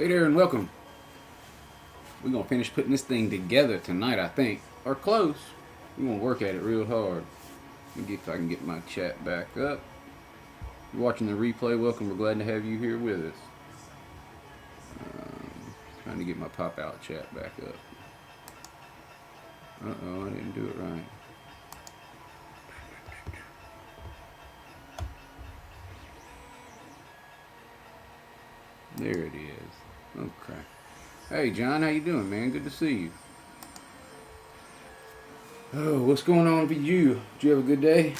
Hey there and welcome. We're going to finish putting this thing together tonight, I think. Or close. We're going to work at it real hard. Let me see if I can get my chat back up. If you're watching the replay, welcome. We're glad to have you here with us. Trying to get my pop-out chat back up. Uh-oh, I didn't do it right. There it is. Okay. Hey, John, how you doing, man? Good to see you. Oh, what's going on with you? Did you have a good day?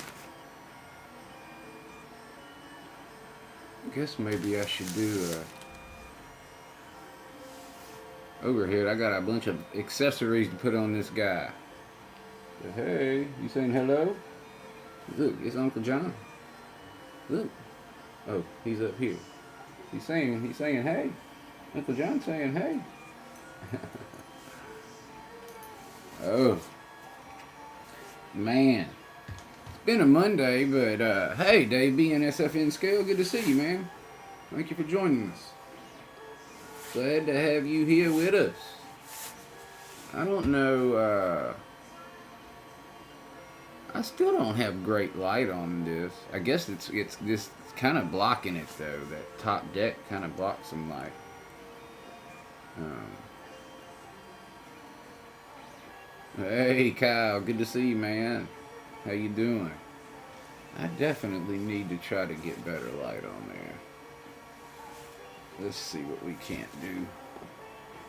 I guess maybe I should do overhead. I got a bunch of accessories to put on this guy. So, hey, you saying hello? Look, it's Uncle John. Look. Oh, he's up here. He's saying hey. Uncle John's saying hey. Oh. Man. It's been a Monday, but hey, Dave B and SFN Scale, good to see you, man. Thank you for joining us. Glad to have you here with us. I don't know, I still don't have great light on this. I guess it's just kind of blocking it though. That top deck kind of blocks some light. Hey Kyle, good to see you, man. How you doing? I definitely need to try to get better light on there. Let's see what we can't do.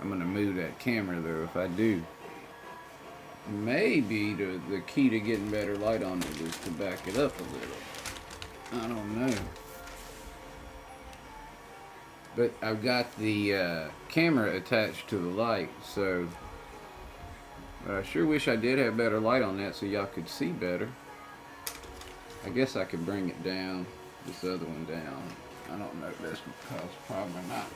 I'm gonna move that camera though if I do. Maybe the key to getting better light on it is to back it up a little. I don't know. But I've got the camera attached to the light, so I sure wish I did have better light on that so y'all could see better. I guess I could bring it down, this other one down. I don't know if that's because probably not.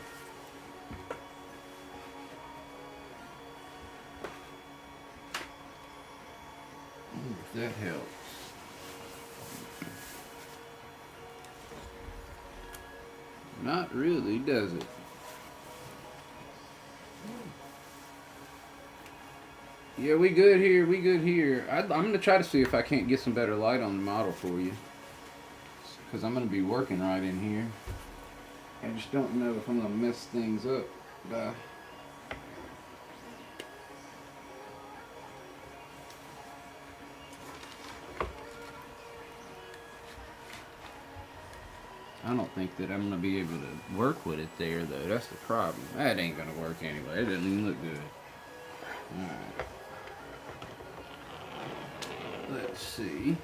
If that helps. Not really, does it? Yeah, we good here. We good here. I'm going to try to see if I can't get some better light on the model for you. Because I'm going to be working right in here. I just don't know if I'm going to mess things up. I don't think that I'm going to be able to work with it there, though. That's the problem. That ain't going to work anyway. It doesn't even look good. Alright. Let's see.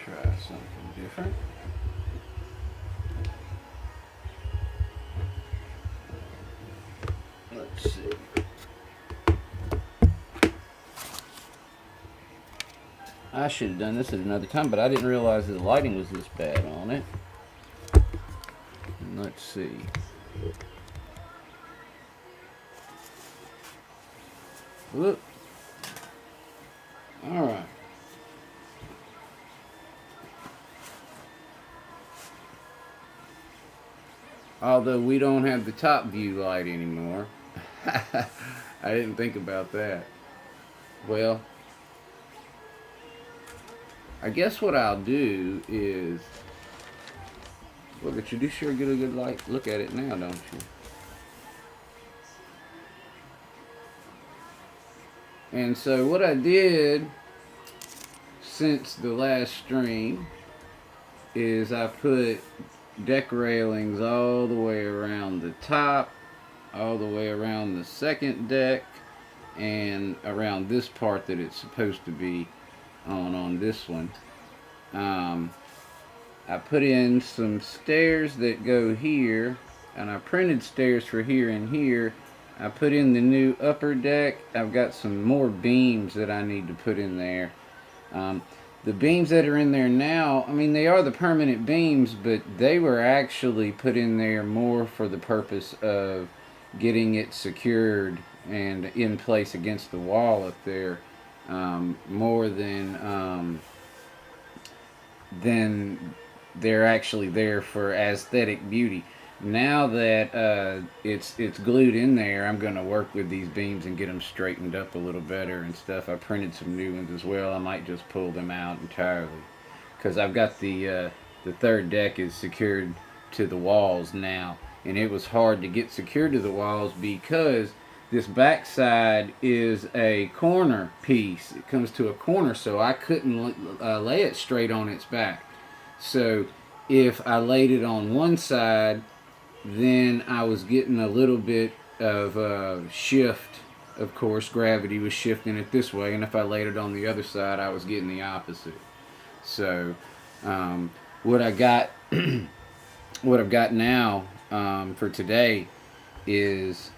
Try something different. Let's see. I should have done this at another time, but I didn't realize the lighting was this bad on it. Let's see. Look. Alright. Although we don't have the top view light anymore. I didn't think about that. Well, I guess what I'll do is look at you. Do sure get a good light look at it now, don't you? And so what I did since the last stream is I put deck railings all the way around the top, all the way around the second deck, and around this part that it's supposed to be on this one. I put in some stairs that go here, and I printed stairs for here and here. I put in the new upper deck. I've got some more beams that I need to put in there. The beams that are in there now, I mean, they are the permanent beams, but they were actually put in there more for the purpose of getting it secured and in place against the wall up there, more than they're actually there for aesthetic beauty. now that it's glued in there, I'm going to work with these beams and get them straightened up a little better and stuff. I printed some new ones as well. I might just pull them out entirely because I've got the third deck is secured to the walls now, and it was hard to get secured to the walls because this backside is a corner piece. It comes to a corner, so I couldn't lay it straight on its back. So if I laid it on one side, then I was getting a little bit of shift. Of course, gravity was shifting it this way, and if I laid it on the other side, I was getting the opposite. So, what I got, what I've got now for today is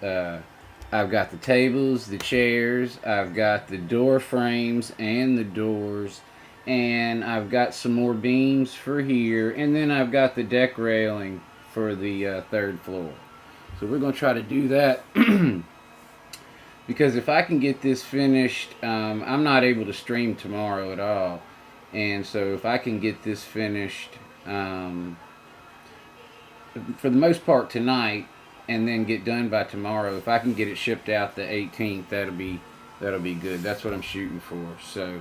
I've got the tables, the chairs, I've got the door frames and the doors, and I've got some more beams for here, and then I've got the deck railing for the third floor. So we're going to try to do that because if I can get this finished, I'm not able to stream tomorrow at all. And so if I can get this finished for the most part tonight and then get done by tomorrow, if I can get it shipped out the 18th, that'll be good. That's what I'm shooting for. So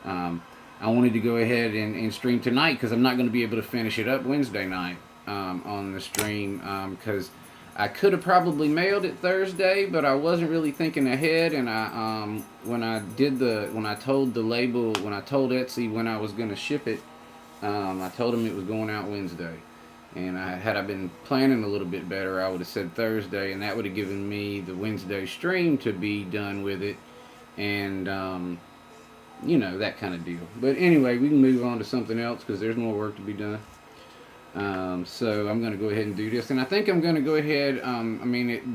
I wanted to go ahead and stream tonight because I'm not going to be able to finish it up Wednesday night on the stream because I could have probably mailed it Thursday, but I wasn't really thinking ahead. And when I told Etsy when I was going to ship it, I told him it was going out Wednesday. And had I been planning a little bit better, I would have said Thursday, and that would have given me the Wednesday stream to be done with it, and that kind of deal. But anyway, we can move on to something else because there's more work to be done. So I'm going to go ahead and do this, and I think I'm going to go ahead.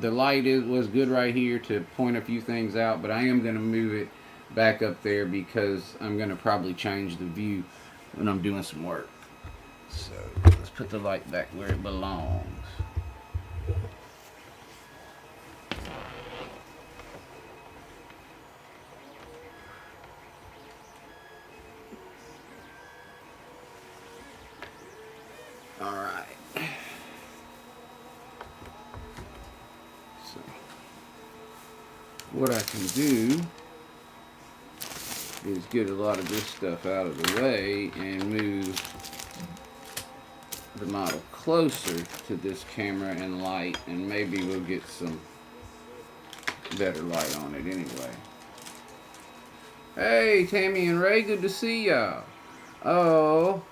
The light was good right here to point a few things out, but I am going to move it back up there because I'm going to probably change the view when I'm doing some work. So let's put the light back where it belongs. All right. So what I can do is get a lot of this stuff out of the way and move the model closer to this camera and light, and maybe we'll get some better light on it anyway. Hey, Tammy and Ray, good to see y'all. Oh,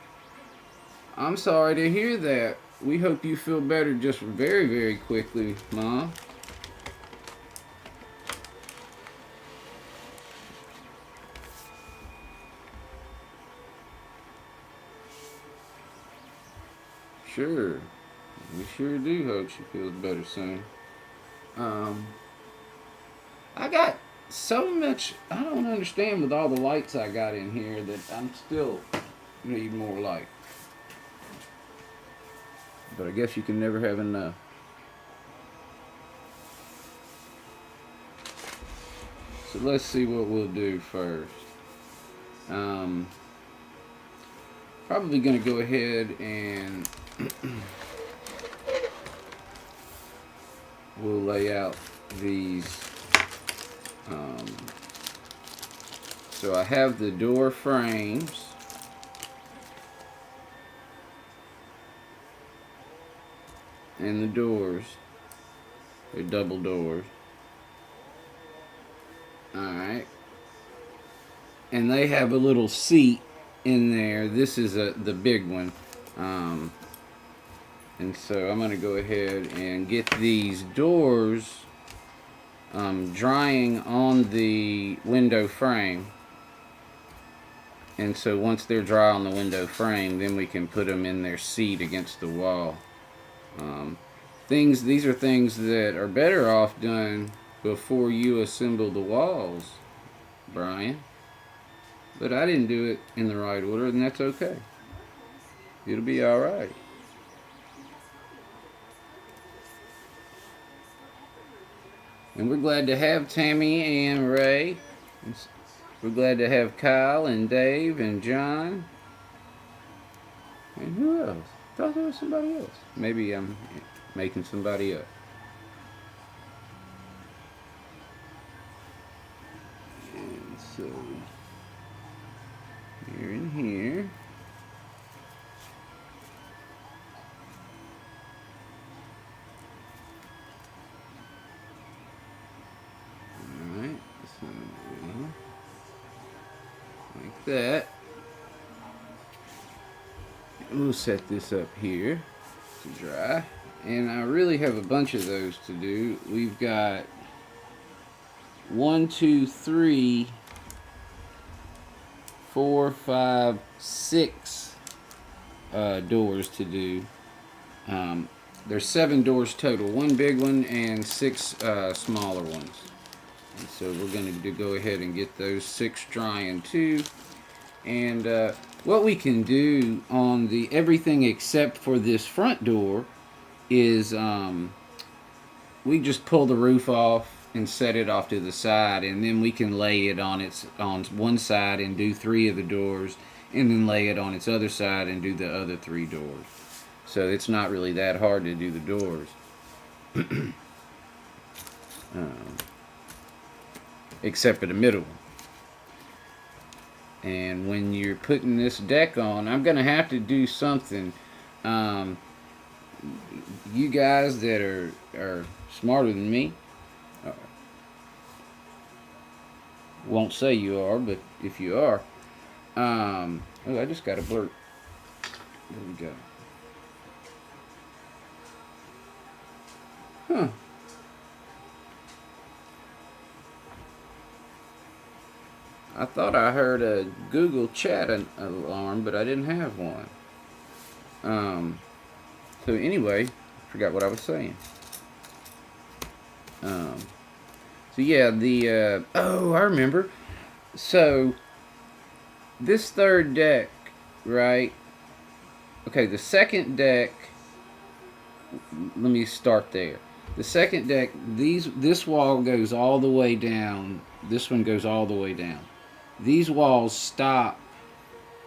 I'm sorry to hear that. We hope you feel better just very, very quickly, Mom. Sure. We sure do hope she feels better soon. I got so much, I don't understand with all the lights I got in here that I'm still need more light. But I guess you can never have enough. So let's see what we'll do first. Probably going to go ahead and we'll lay out these. So I have the door frames. And the doors. They're double doors. Alright. And they have a little seat in there. This is the big one. And so I'm going to go ahead and get these doors drying on the window frame. And so once they're dry on the window frame, then we can put them in their seat against the wall. These are things that are better off done before you assemble the walls, Brian. But I didn't do it in the right order, and that's okay. It'll be alright. And we're glad to have Tammy and Ray. We're glad to have Kyle and Dave and John. And who else? I thought there was somebody else. Maybe I'm making somebody up. And so here and here. Alright, so like that. We'll set this up here to dry. And I really have a bunch of those to do. We've got 1, 2, 3, 4, 5, 6 doors to do. There's 7 doors total, 1 big one and 6 smaller ones. And so we're going to go ahead and get those 6 drying too. And what we can do on the everything except for this front door is we just pull the roof off and set it off to the side, and then we can lay it on one side and do 3 of the doors, and then lay it on its other side and do the other 3 doors. So it's not really that hard to do the doors. Except for the middle one. And when you're putting this deck on, I'm gonna have to do something. You guys that are smarter than me won't say you are, but if you are, oh, I just got a blurt. There we go. Huh. I thought I heard a Google chat alarm, but I didn't have one. So anyway, I forgot what I was saying. So yeah, oh, I remember. So this third deck, right? Okay, the second deck. Let me start there. The second deck, this wall goes all the way down. This one goes all the way down. These walls stop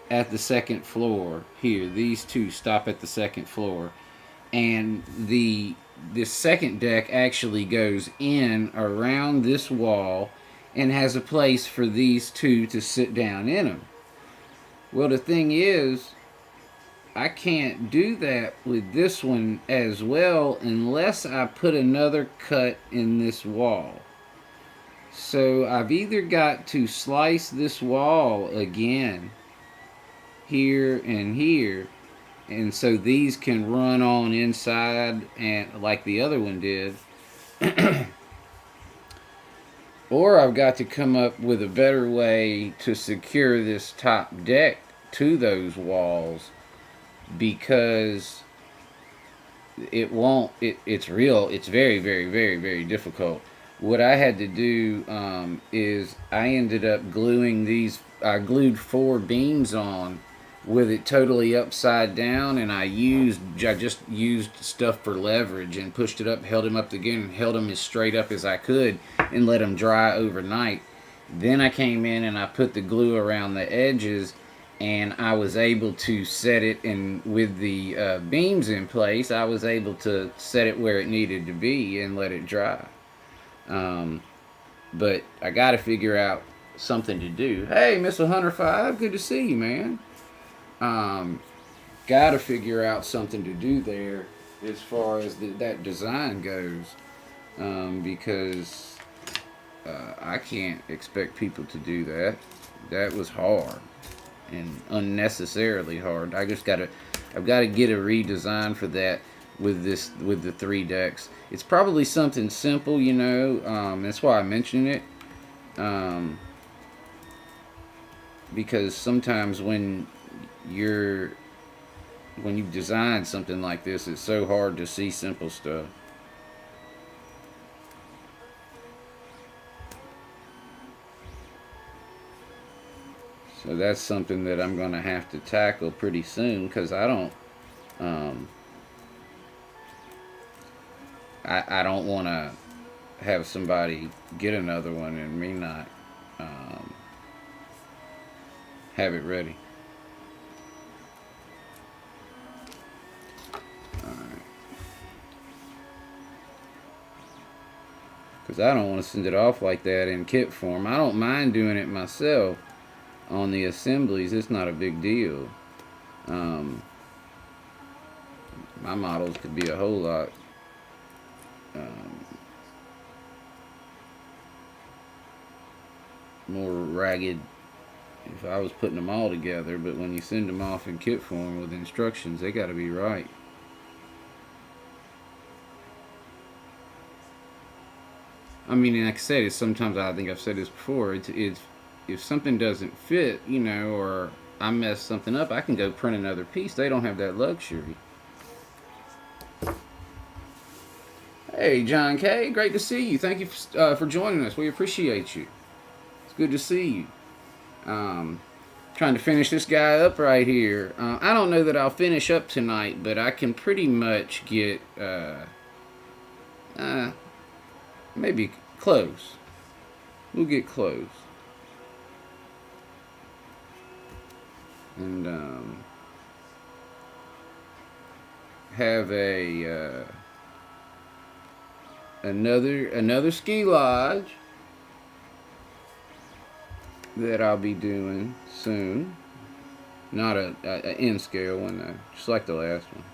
at the second floor here. These two stop at the second floor. And this second deck actually goes in around this wall and has a place for these two to sit down in them. Well, the thing is, I can't do that with this one as well unless I put another cut in this wall. So I've either got to slice this wall again here and here, and so these can run on inside and like the other one did, or I've got to come up with a better way to secure this top deck to those walls, because it's very, very, very, very difficult. What I had to do is I ended up I glued 4 beams on with it totally upside down, and I just used stuff for leverage and pushed it up, held them up again, and held them as straight up as I could and let them dry overnight. Then I came in and I put the glue around the edges, and I was able to set it, and with the beams in place, I was able to set it where it needed to be and let it dry. But I got to figure out something to do. Hey, Mr. Hunter 5, good to see you, man. Got to figure out something to do there as far as that design goes, because I can't expect people to do that. That was hard and unnecessarily hard. I've got to get a redesign for that with the 3 decks. It's probably something simple, you know. That's why I mention it, because sometimes when you design something like this, it's so hard to see simple stuff. So that's something that I'm going to have to tackle pretty soon, because I don't want to have somebody get another one and me not have it ready. Alright. because I don't want to send it off like that in kit form. I don't mind doing it myself on the assemblies. It's not a big deal. My models could be a whole lot more ragged if I was putting them all together, but when you send them off in kit form with instructions, they got to be right. I mean, like I said, it's sometimes, I think I've said this before, it's if something doesn't fit, you know, or I mess something up, I can go print another piece. They don't have that luxury. Hey, John K., great to see you. Thank you for joining us. We appreciate you. It's good to see you. Trying to finish this guy up right here. I don't know that I'll finish up tonight, but I can pretty much get maybe close. We'll get close. And have a another ski lodge that I'll be doing soon. Not a N scale one though, just like the last one.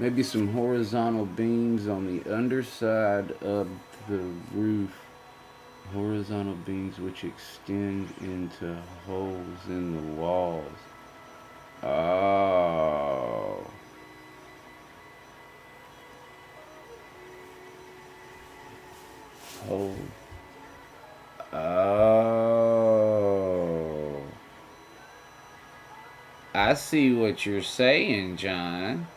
Maybe some horizontal beams on the underside of the roof. Horizontal beams which extend into holes in the walls. Oh. Oh. Oh. I see what you're saying, John.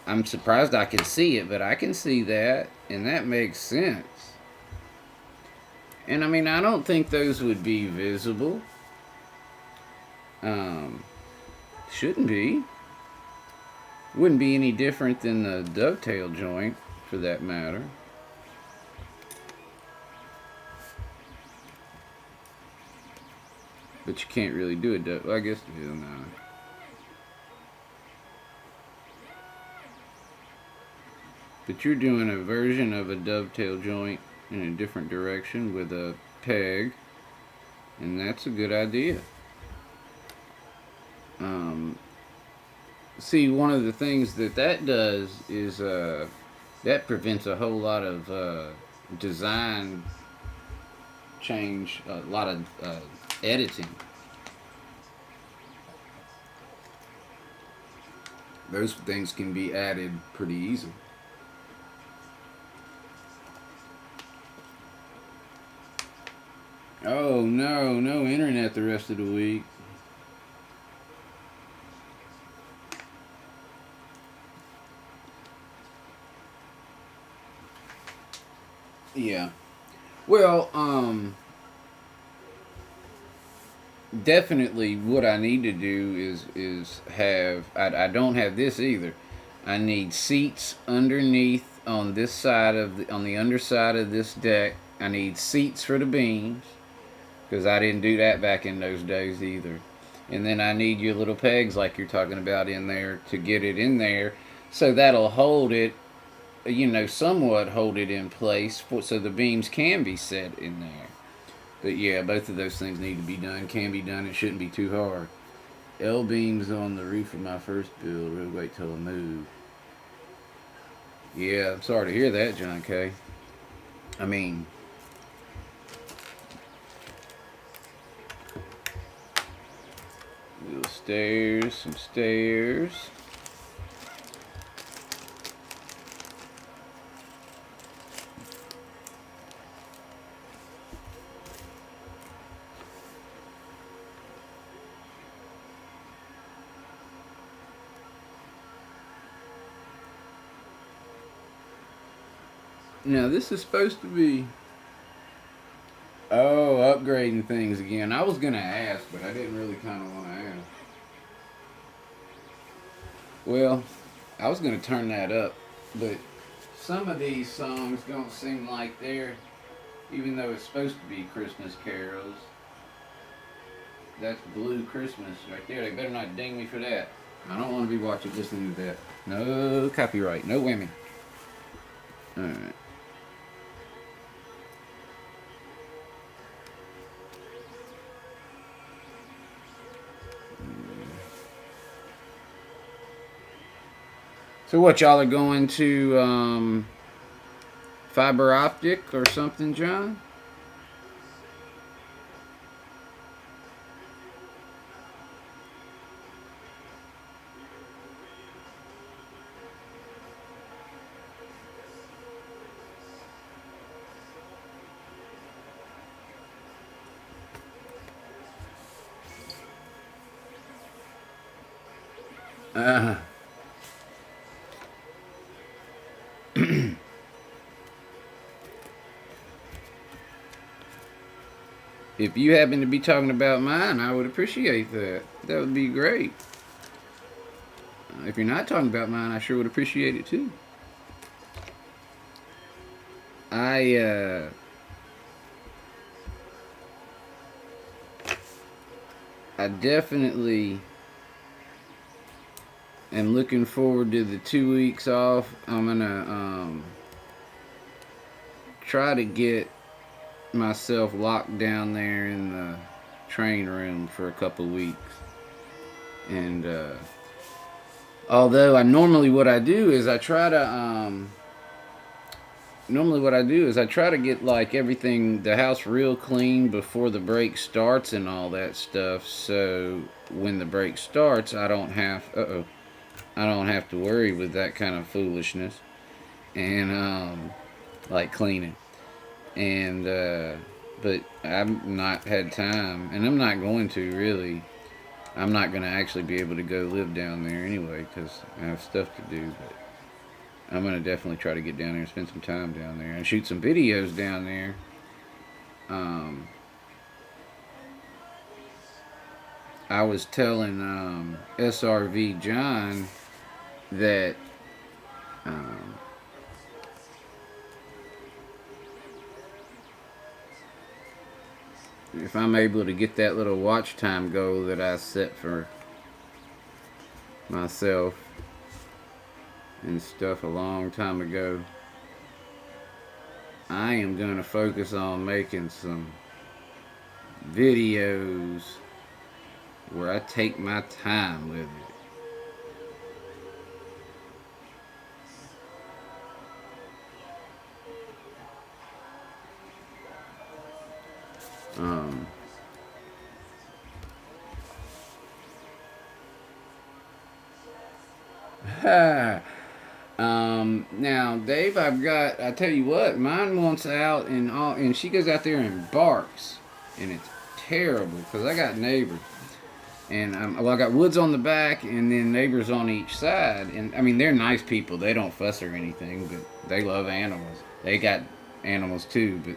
I'm surprised I can see it, but I can see that, and that makes sense. And I mean, I don't think those would be visible. Shouldn't be. Wouldn't be any different than the dovetail joint, for that matter. But you can't really do it. Well, I guess you don't know. But you're doing a version of a dovetail joint in a different direction with a peg, and that's a good idea. See, one of the things that does is that prevents a whole lot of design change, a lot of editing. Those things can be added pretty easily. Oh no, no internet the rest of the week. Yeah. Well, definitely what I need to do is have I don't have this either. I need seats underneath on this side of on the underside of this deck. I need seats for the beams because I didn't do that back in those days either. And then I need your little pegs like you're talking about in there to get it in there, so that'll hold it, you know, somewhat hold it in place so the beams can be set in there. But yeah, both of those things need to be done, can be done, it shouldn't be too hard. L beams on the roof of my first build, we'll wait till I move. Yeah, I'm sorry to hear that, John K. I mean, little stairs, some stairs. Now this is supposed to be, oh, upgrading things again. I was gonna ask, but I didn't really kind of want to ask. Well, I was gonna turn that up, but some of these songs don't seem like they're, even though it's supposed to be Christmas carols, That's Blue Christmas right there. They better not ding me for that. I don't want to be watching, listening to that. No copyright. No women. Alright. So what, y'all are going to fiber optic or something, John? Uh, if you happen to be talking about mine, I would appreciate that. That would be great. If you're not talking about mine, I sure would appreciate it too. I I definitely am looking forward to the 2 weeks off. I'm gonna try to get myself locked down there in the train room for a couple weeks. And although I normally what I do is I try to normally what I do is I try to get like everything the house real clean before the break starts and all that stuff. So when the break starts, I don't have I don't have to worry with that kind of foolishness and like cleaning. And but I've not had time, and I'm not going to really. I'm not going to actually be able to go live down there anyway because I have stuff to do. But I'm going to definitely try to get down there and spend some time down there and shoot some videos down there. I was telling SRV John that if I'm able to get that little watch time goal that I set for myself and stuff a long time ago, I am going to focus on making some videos where I take my time with it. Now, Dave, I tell you what, mine wants out and she goes out there and barks, and it's terrible because I got neighbors. And well, I got woods on the back and then neighbors on each side. And I mean, they're nice people. They don't fuss or anything, but they love animals. They got animals too, but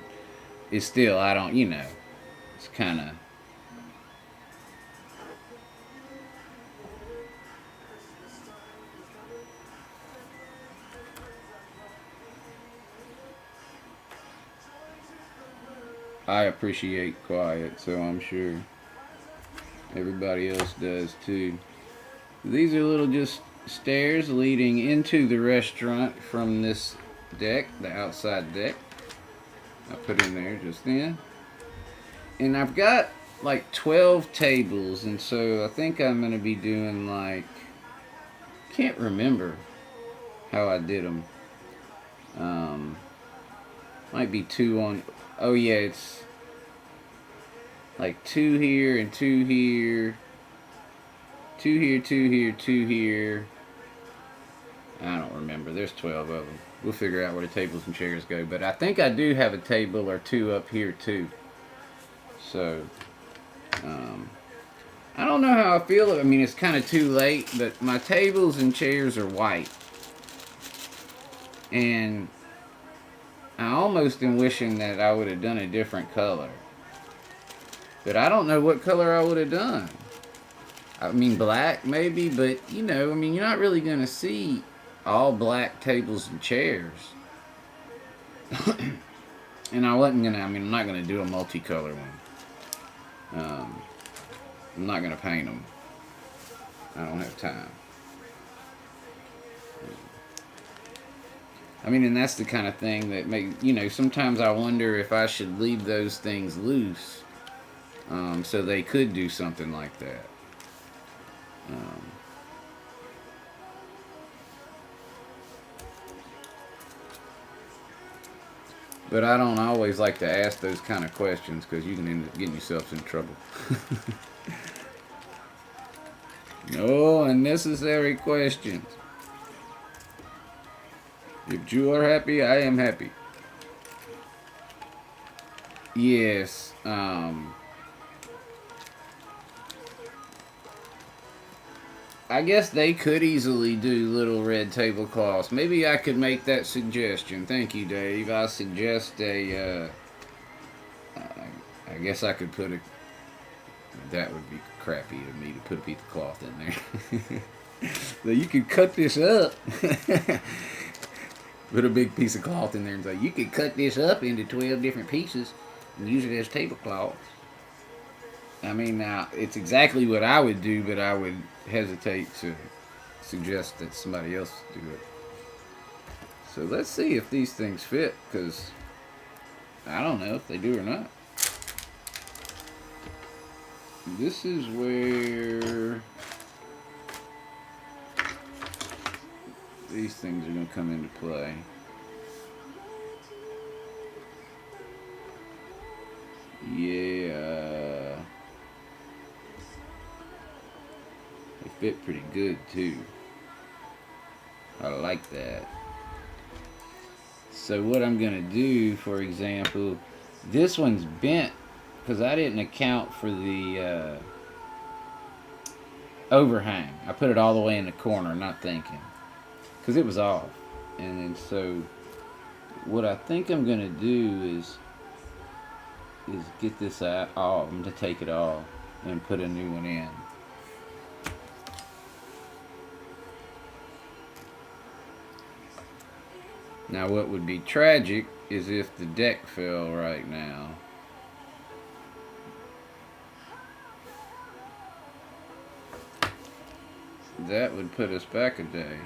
it's still, I don't, it's kind of. I appreciate quiet, so I'm sure everybody else does too. These are little just stairs leading into the restaurant from this deck, the outside deck. I put in there just then. And I've got like 12 tables, and so I think I'm going to be doing like, can't remember how I did them. Might be two on, oh yeah, it's like two here and two here. Two here, two here, two here. I don't remember. There's 12 of them. We'll figure out where the tables and chairs go. But I think I do have a table or two up here too. So, I don't know how I feel. I mean, it's kind of too late, but my tables and chairs are white. And I almost am wishing that I would have done a different color. But I don't know what color I would have done. I mean, black maybe, but I mean, you're not really going to see all black tables and chairs. And I wasn't going to, I mean, I'm not going to do a multicolor one. I'm not going to paint them. I don't have time. I mean, and that's the kind of thing that sometimes I wonder if I should leave those things loose, so they could do something like that. But I don't always like to ask those kind of questions because you can end up getting yourself in trouble. No unnecessary questions. If you are happy, I am happy. Yes. I guess they could easily do little red tablecloths. Maybe I could make that suggestion. Thank you, Dave. I suggest I guess I could put a. That would be crappy of me to put a piece of cloth in there. So you could cut this up. Put a big piece of cloth in there and say, you could cut this up into 12 different pieces and use it as tablecloths. I mean, now, it's exactly what I would do, but I would hesitate to suggest that somebody else do it. So let's see if these things fit, because I don't know if they do or not. This is where these things are going to come into play. Yeah. They fit pretty good too. I like that. So what I'm going to do, for example, this one's bent because I didn't account for the overhang. I put it all the way in the corner, not thinking, because it was off. And then so what I think I'm going to do is get this out. I'm going to take it off and put a new one in. Now what would be tragic is if the deck fell right now. That would put us back a day.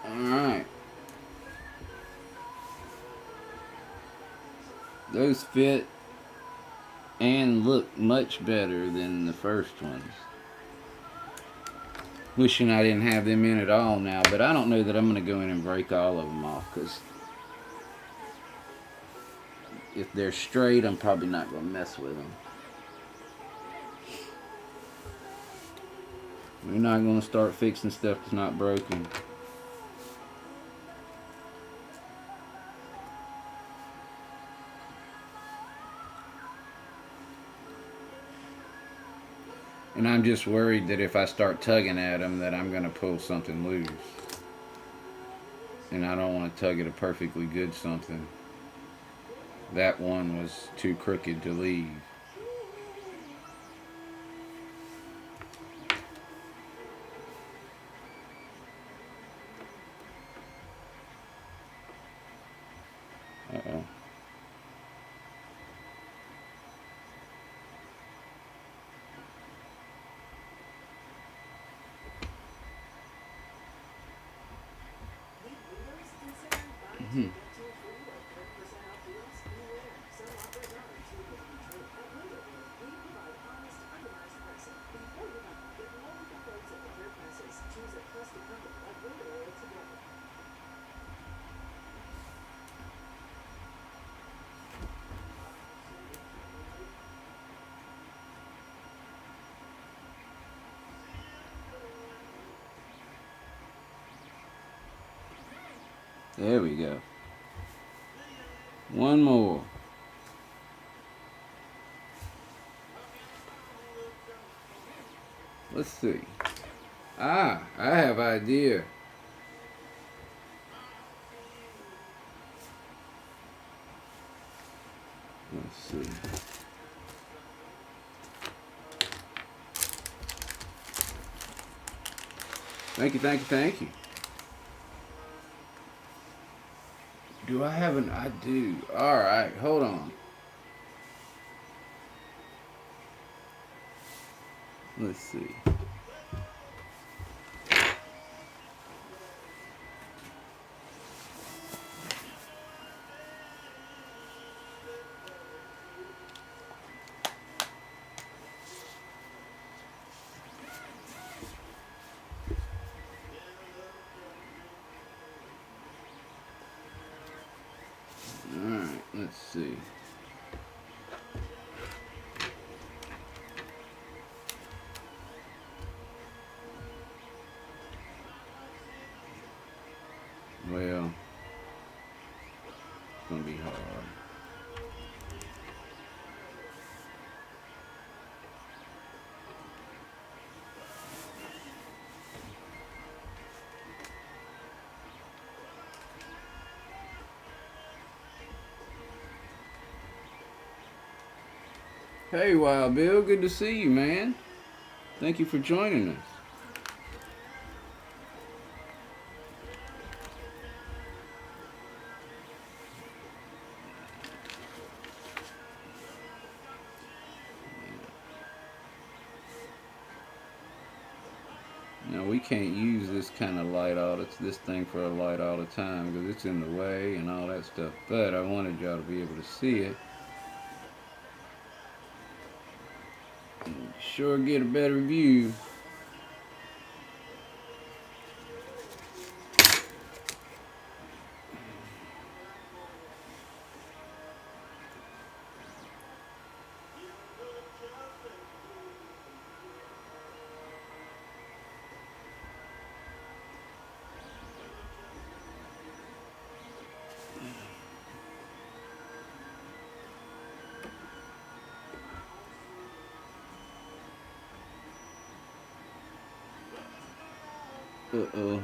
Alright. Those fit and look much better than the first ones. Wishing I didn't have them in at all now, but I don't know that I'm going to go in and break all of them off, because if they're straight, I'm probably not going to mess with them. We're not going to start fixing stuff that's not broken. And I'm just worried that if I start tugging at them that I'm going to pull something loose. And I don't want to tug at a perfectly good something. That one was too crooked to leave. Uh-oh. Mm-hmm. There we go. One more. Let's see. I have idea. Let's see. Thank you, thank you, thank you. Do I have an... I do. Alright, hold on. Let's see. Alright, let's see. Well, it's gonna be hard. Hey, Wild Bill, good to see you, man. Thank you for joining us. Now, we can't use this kind of light this thing for a light all the time because it's in the way and all that stuff. But I wanted y'all to be able to see it. Sure get a better view. Uh-oh.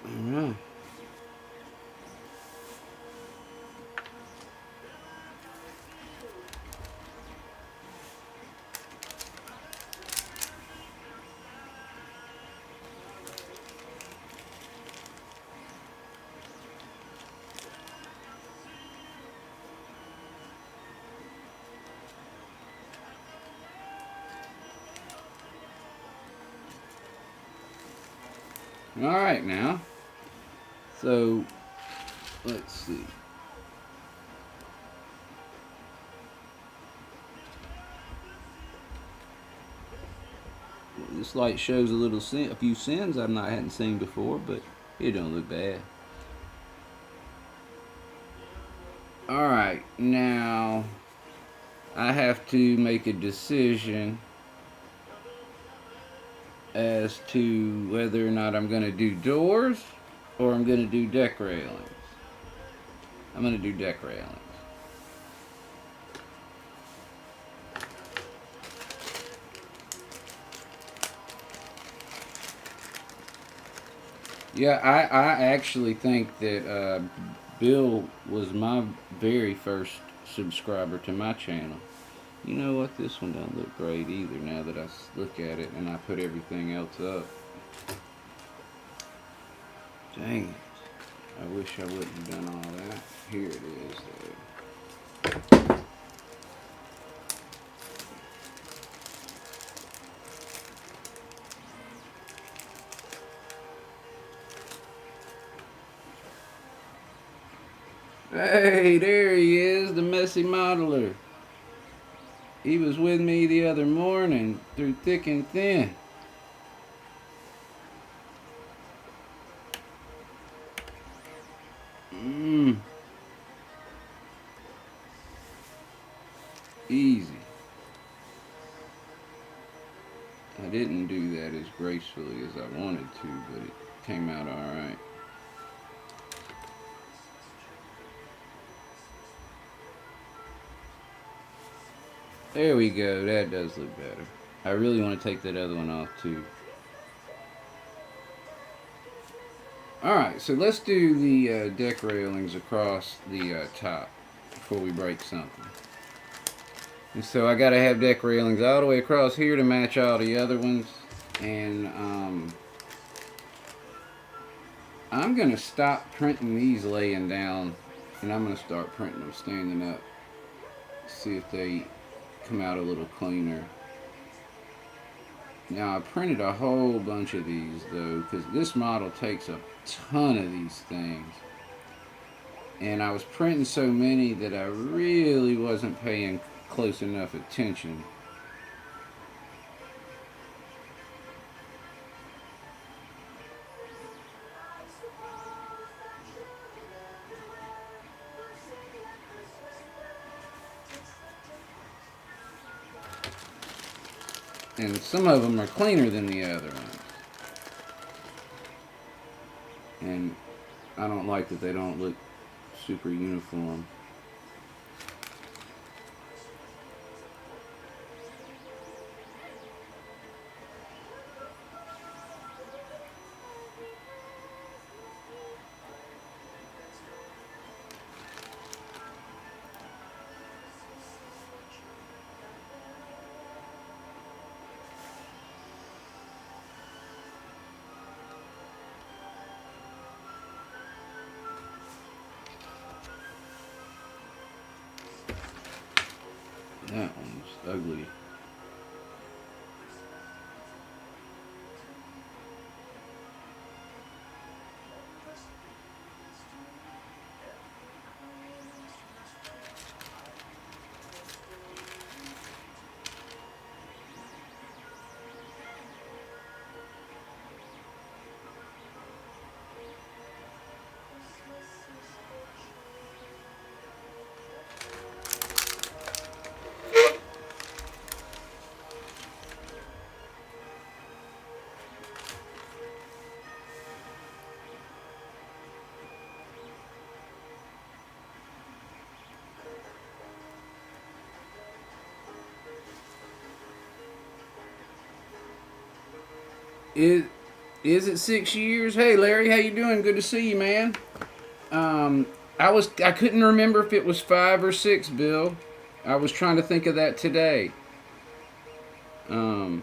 Alright. Alright now. So, let's see. This light shows a few sins I hadn't seen before, but it don't look bad. Alright, now I have to make a decision as to whether or not I'm going to do doors or I'm going to do deck railings. I'm going to do deck railings. Yeah, I actually think that Bill was my very first subscriber to my channel. You know what? This one doesn't look great either now that I look at it and I put everything else up. Dang it. I wish I wouldn't have done all that. Here it is, though. Hey, there he is, the messy modeler. He was with me the other morning through thick and thin. Easy. I didn't do that as gracefully as I wanted to, but it came out alright. There we go, that does look better. I really want to take that other one off too. Alright, so let's do the deck railings across the top before we break something. And so I gotta have deck railings all the way across here to match all the other ones. And I'm gonna stop printing these laying down, and I'm gonna start printing them standing up. See if they come out a little cleaner. Now I printed a whole bunch of these though, because this model takes a ton of these things. And I was printing so many that I really wasn't paying close enough attention. And some of them are cleaner than the other ones. And I don't like that they don't look super uniform. That one's ugly. Is it 6 years? Hey Larry, how you doing? Good to see you, man. I couldn't remember if it was 5 or 6, Bill. I was trying to think of that today. Um,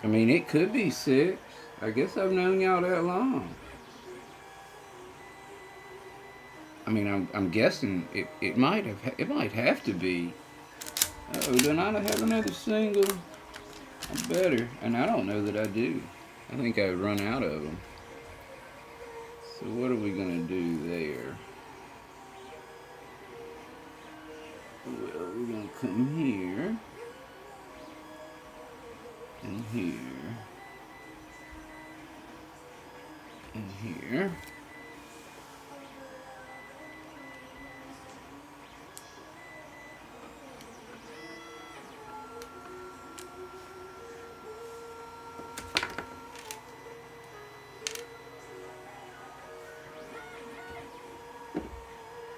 I mean, it could be 6. I guess I've known y'all that long. I mean, I'm guessing it might have to be. Oh, do I not have another single? I better, and I don't know that I do. I think I've run out of them. So what are we gonna do there? Well, we're gonna come here and here and here.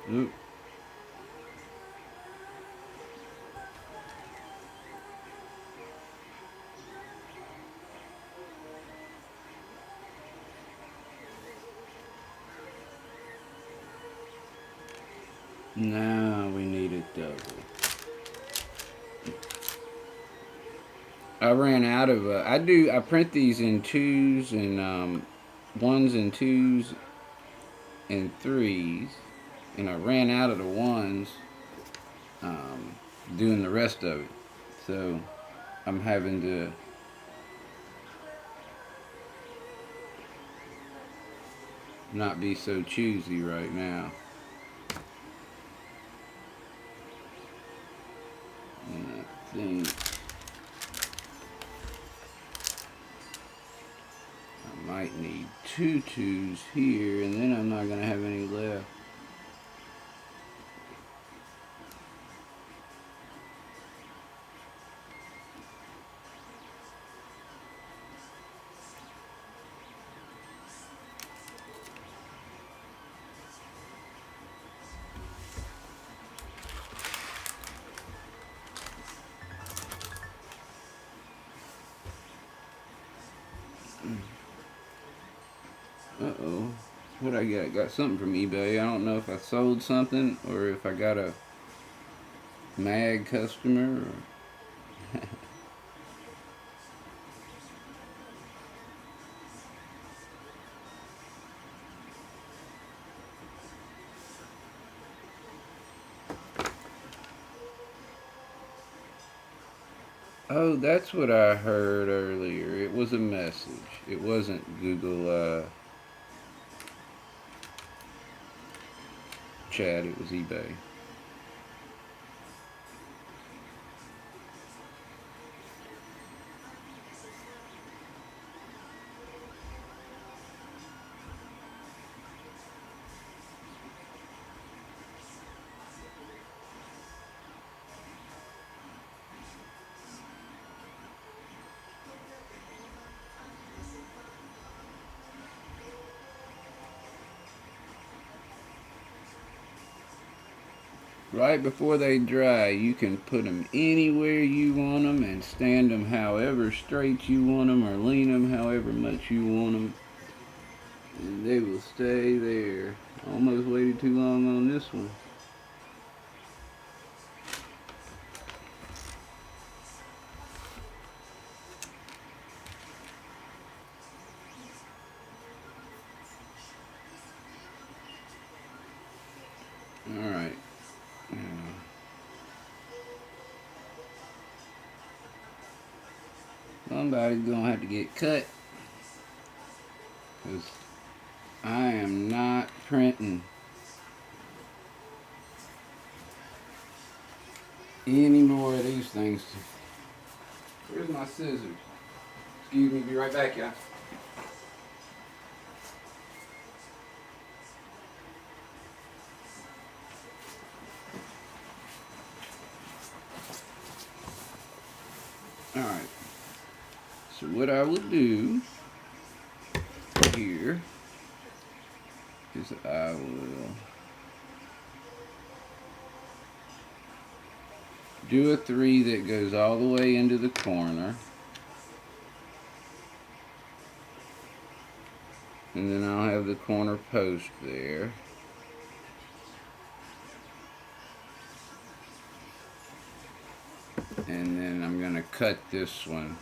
Oop. Now we need a double. I ran out of I print these in 2s and 1s and 2s and 3s, and I ran out of the 1s doing the rest of it. So I'm having to not be so choosy right now. And I think I might need 2 2s here, and then I'm not going to have any left. Uh-oh. What I got? Got something from eBay. I don't know if I sold something or if I got a mad customer. Or oh, that's what I heard earlier. It was a message. It wasn't Google chat. It was eBay. Right before they dry, you can put them anywhere you want them and stand them however straight you want them or lean them however much you want them. And they will stay there. Almost waited too long on this one. Alright. Somebody's gonna have to get cut. Because I am not printing any more of these things. Where's my scissors? Excuse me, be right back, y'all. Alright. So what I will do here is I will do a 3 that goes all the way into the corner. And then I'll have the corner post there. And then I'm going to cut this one.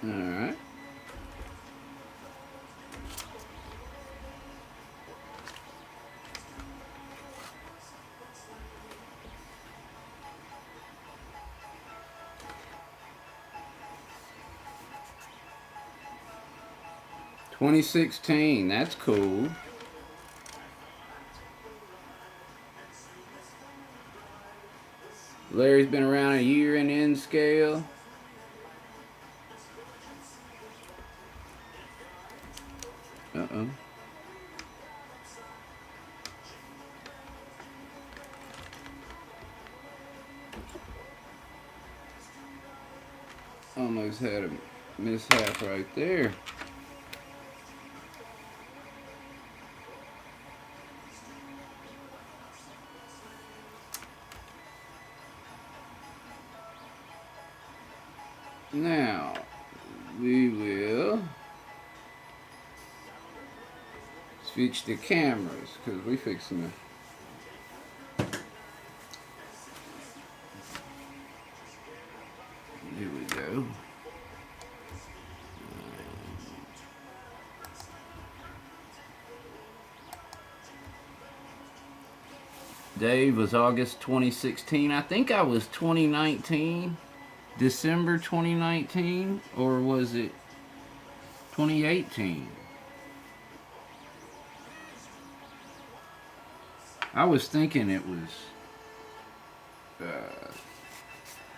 Alright. $2016, that's cool. Larry's been around a year in N scale. Uh-oh. Almost had a mishap right there. Now, we will Switch the cameras, because we fixing to. Here we go. Dave was August 2016. I think I was 2019. December 2019. Or was it 2018? I was thinking it was...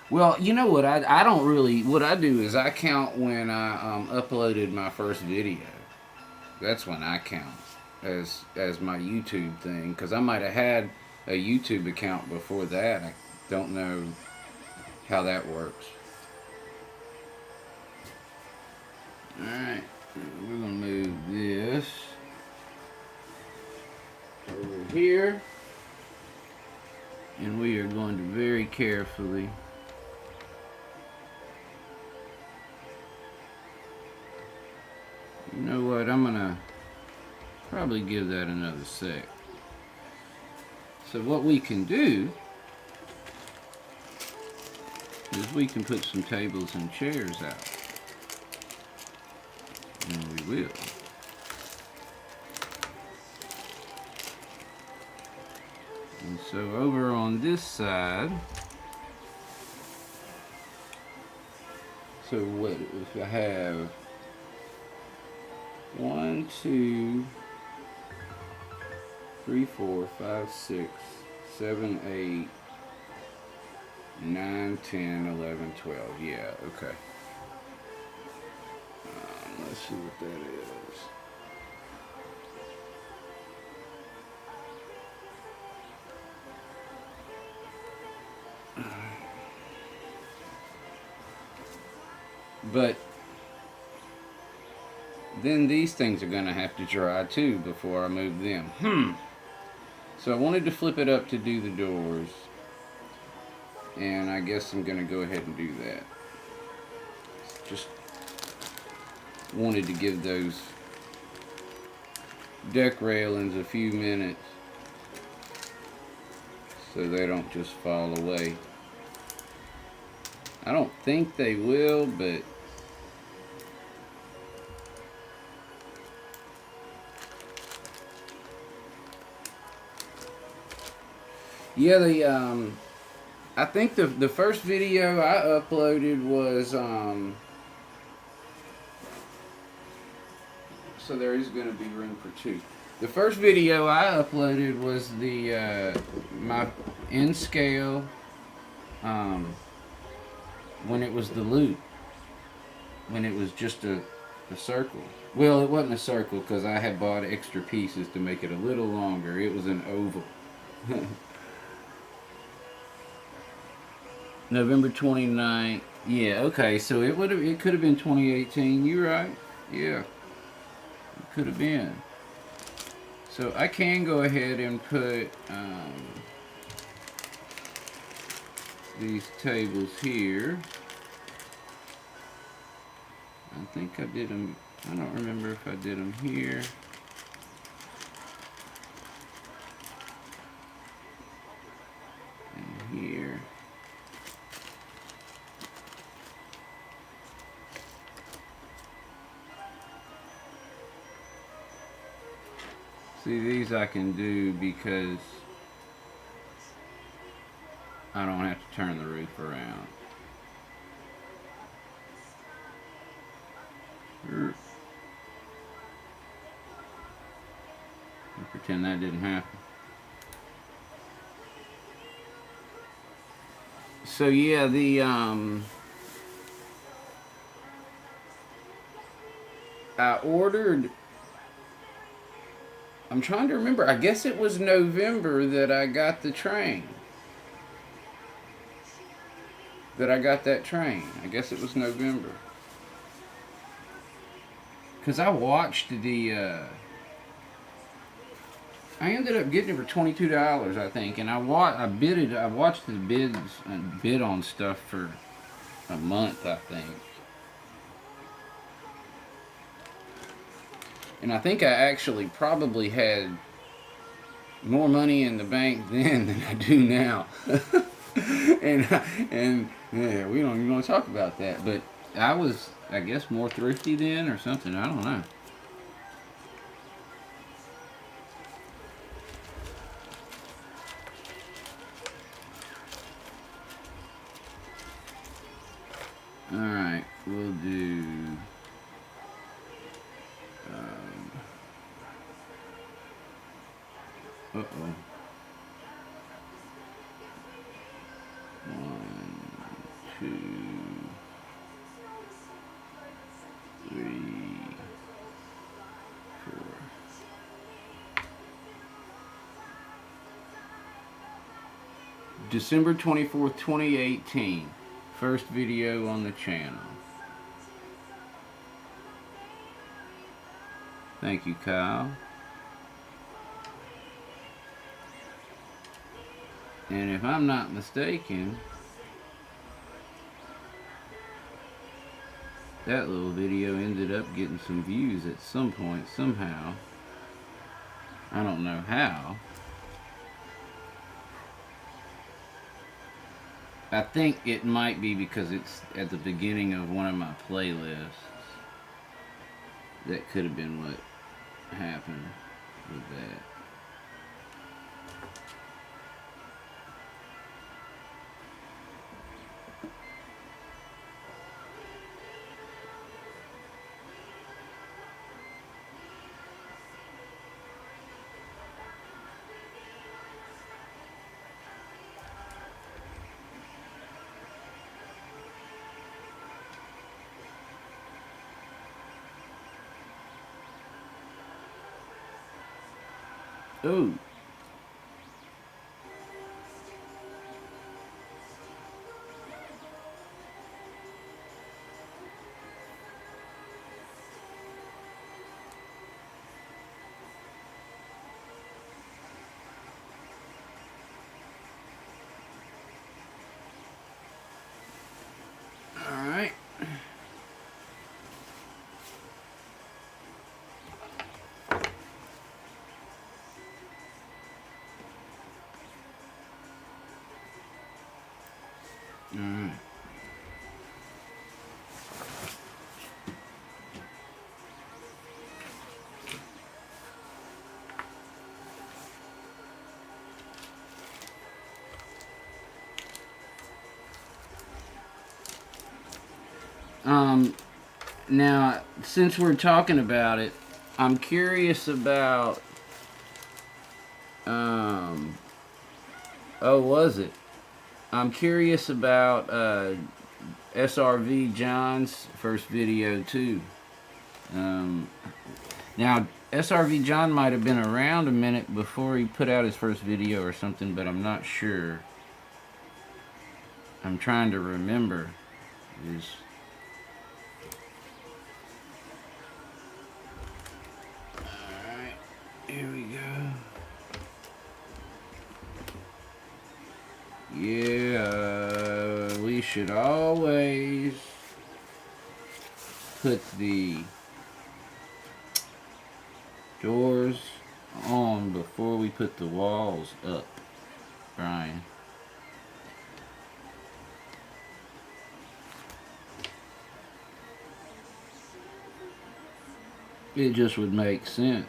well, you know what? I don't really... What I do is I count when I uploaded my first video. That's when I count as my YouTube thing. Because I might have had a YouTube account before that. I don't know how that works. Alright, we're going to move this over here. And we are going to very carefully you know what, I'm going to probably give that another sec. So what we can do is we can put some tables and chairs out. And we will. And so over on this side, so what if I have 1, 2, 3, 4, 5, 6, 7, 8, 9, 10, 11, 12. Yeah, okay. Let's see what that is. But then these things are going to have to dry too before I move them. So I wanted to flip it up to do the doors. And I guess I'm going to go ahead and do that. Just wanted to give those deck railings a few minutes so they don't just fall away. I don't think they will, but yeah, I think the first video I uploaded was so there is going to be room for two. The first video I uploaded was the my in scale when it was the loop, when it was just a circle. Well, it wasn't a circle because I had bought extra pieces to make it a little longer. It was an oval. November 29th. Yeah, okay, so it could have been 2018. You're right. Yeah. It could have been. So I can go ahead and put these tables here. I think I did them. I don't remember if I did them here. And here. See, these I can do because I don't have to turn the roof around. I'll pretend that didn't happen. So yeah, I ordered, I'm trying to remember, I guess it was November that I got the train. That I got that train. I guess it was November. Because I watched I ended up getting it for $22, I think, and I watched the bids and bid on stuff for a month, I think. And I think I actually probably had more money in the bank then than I do now. and yeah, we don't even want to talk about that. But I was, I guess, more thrifty then or something. I don't know. All right, we'll do. Uh oh. 1, 2, 3, 4. December 24th, 2018. First video on the channel. Thank you, Kyle. And if I'm not mistaken, that little video ended up getting some views at some point, somehow. I don't know how. I think it might be because it's at the beginning of one of my playlists. That could have been what happened with that. Oh. All right. Alright. Now, since we're talking about it, I'm curious about, oh, was it? I'm curious about, SRV John's first video, too. Now, SRV John might have been around a minute before he put out his first video or something, but I'm not sure. I'm trying to remember. Alright, here we go. Yeah, we should always put the doors on before we put the walls up, Brian. It just would make sense.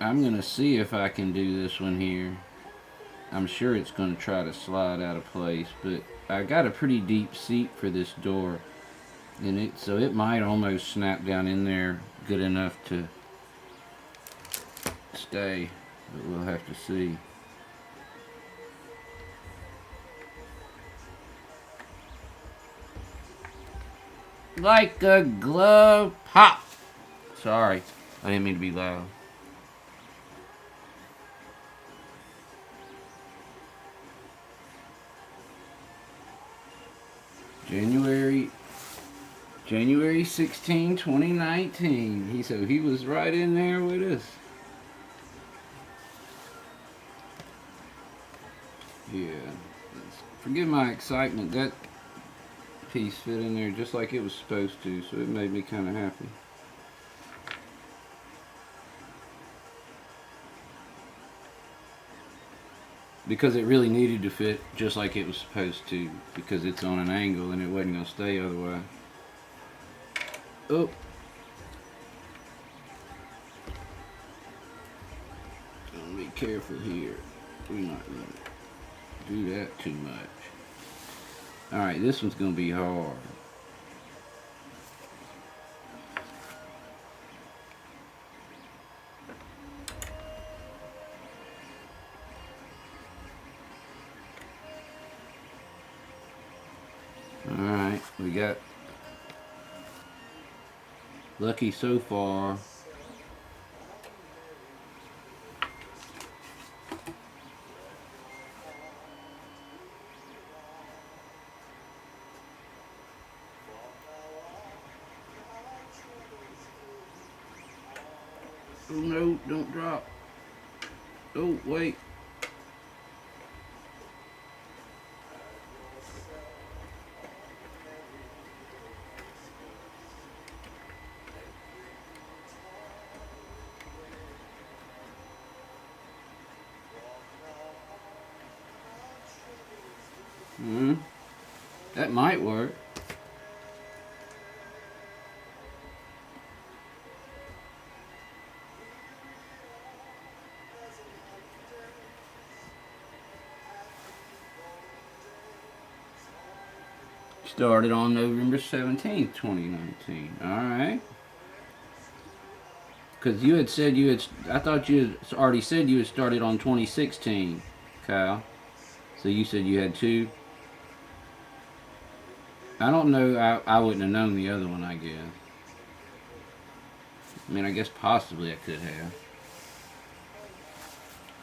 I'm gonna see if I can do this one here. I'm sure it's gonna try to slide out of place, but I got a pretty deep seat for this door, and so it might almost snap down in there good enough to stay, but we'll have to see. Like a glove pop. Sorry, I didn't mean to be loud. January 16, 2019. So he was right in there with us. Yeah. Forgive my excitement. That piece fit in there just like it was supposed to, so it made me kind of happy. because it really needed to fit just like it was supposed to, because it's on an angle and it wasn't going to stay otherwise. Oh. Be careful here. We're not going to do that too much. Alright, this one's going to be hard. Alright, we got lucky so far. Oh no, don't drop. Oh, wait. That might work. Started on November 17th, 2019. Alright. Because you had said I thought you had already said you had started on 2016, Kyle. So you said you had two. I don't know, I wouldn't have known the other one, I guess. I mean, I guess possibly I could have.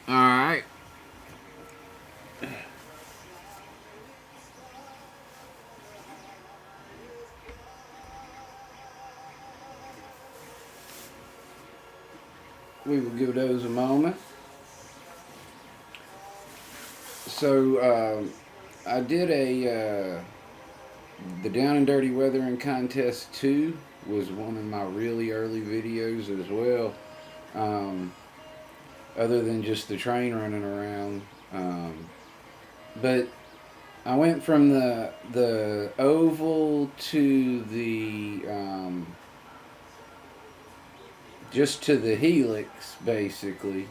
Alright. We will give those a moment. So, I did the Down and Dirty Weathering Contest 2 was one of my really early videos as well. Other than just the train running around. But I went from the oval to the just to the helix basically,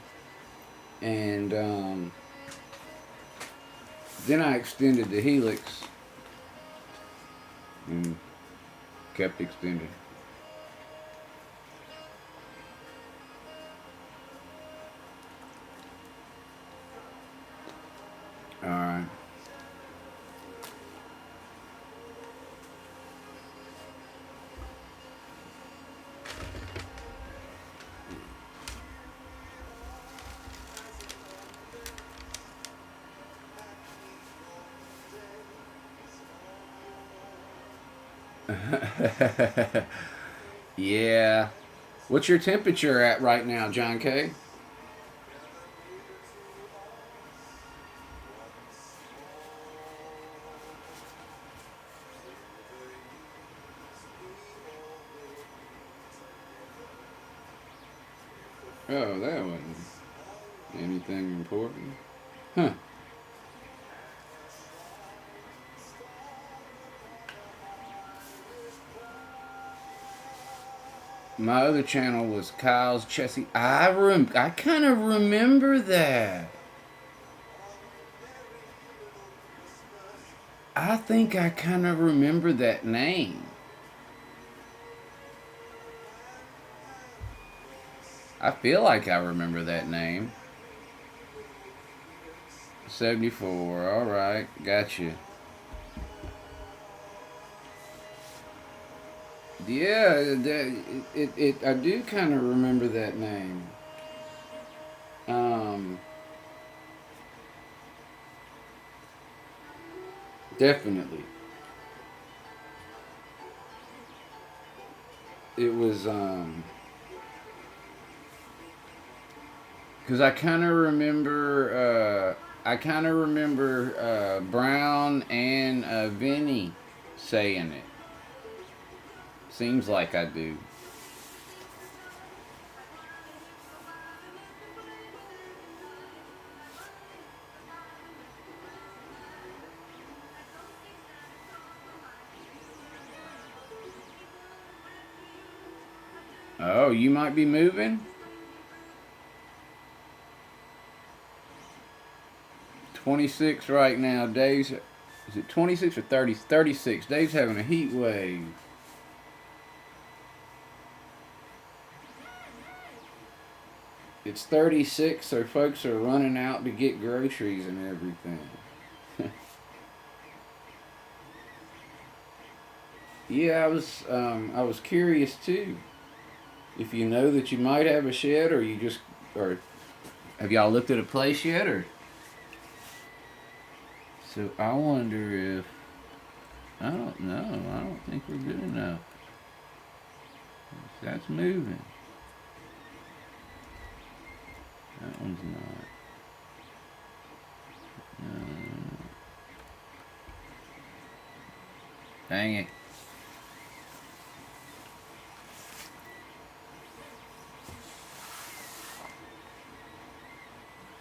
and then I extended the helix and kept extending. Alright. Yeah. What's your temperature at right now, John K? Oh, that wasn't anything important. Huh. My other channel was Kyle's Chessy. I kind of remember that. I think I kind of remember that name. I feel like I remember that name. 74. All right, got you. Yeah, I do kind of remember that name. Definitely. It was, because I kind of remember, Brown and Vinny saying it. Seems like I do. Oh, you might be moving? 26 right now. Dave's, is it 26 or 30? 36. Dave's having a heat wave. It's 36, so folks are running out to get groceries and everything. Yeah, I was curious too. If you know that you might have a shed, or you just, or have y'all looked at a place yet, or? So I wonder if, I don't know. I don't think we're good enough. That's moving. That one's not. Dang it.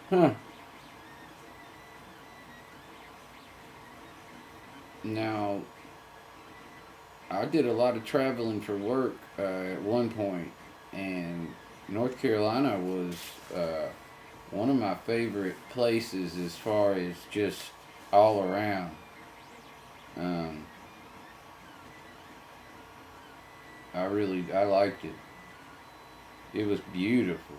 Huh. Now, I did a lot of traveling for work at one point, and North Carolina was one of my favorite places as far as just all around. Um, I liked it. It was beautiful,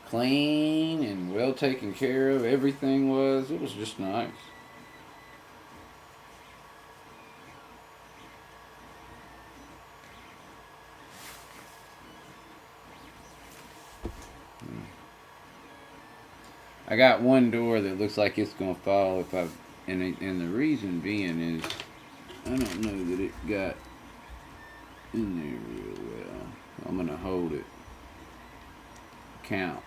clean and well taken care of. Everything was. It was just nice. I got one door that looks like it's gonna fall if I, and the reason being is I don't know that it got in there real well. I'm gonna hold it. Count.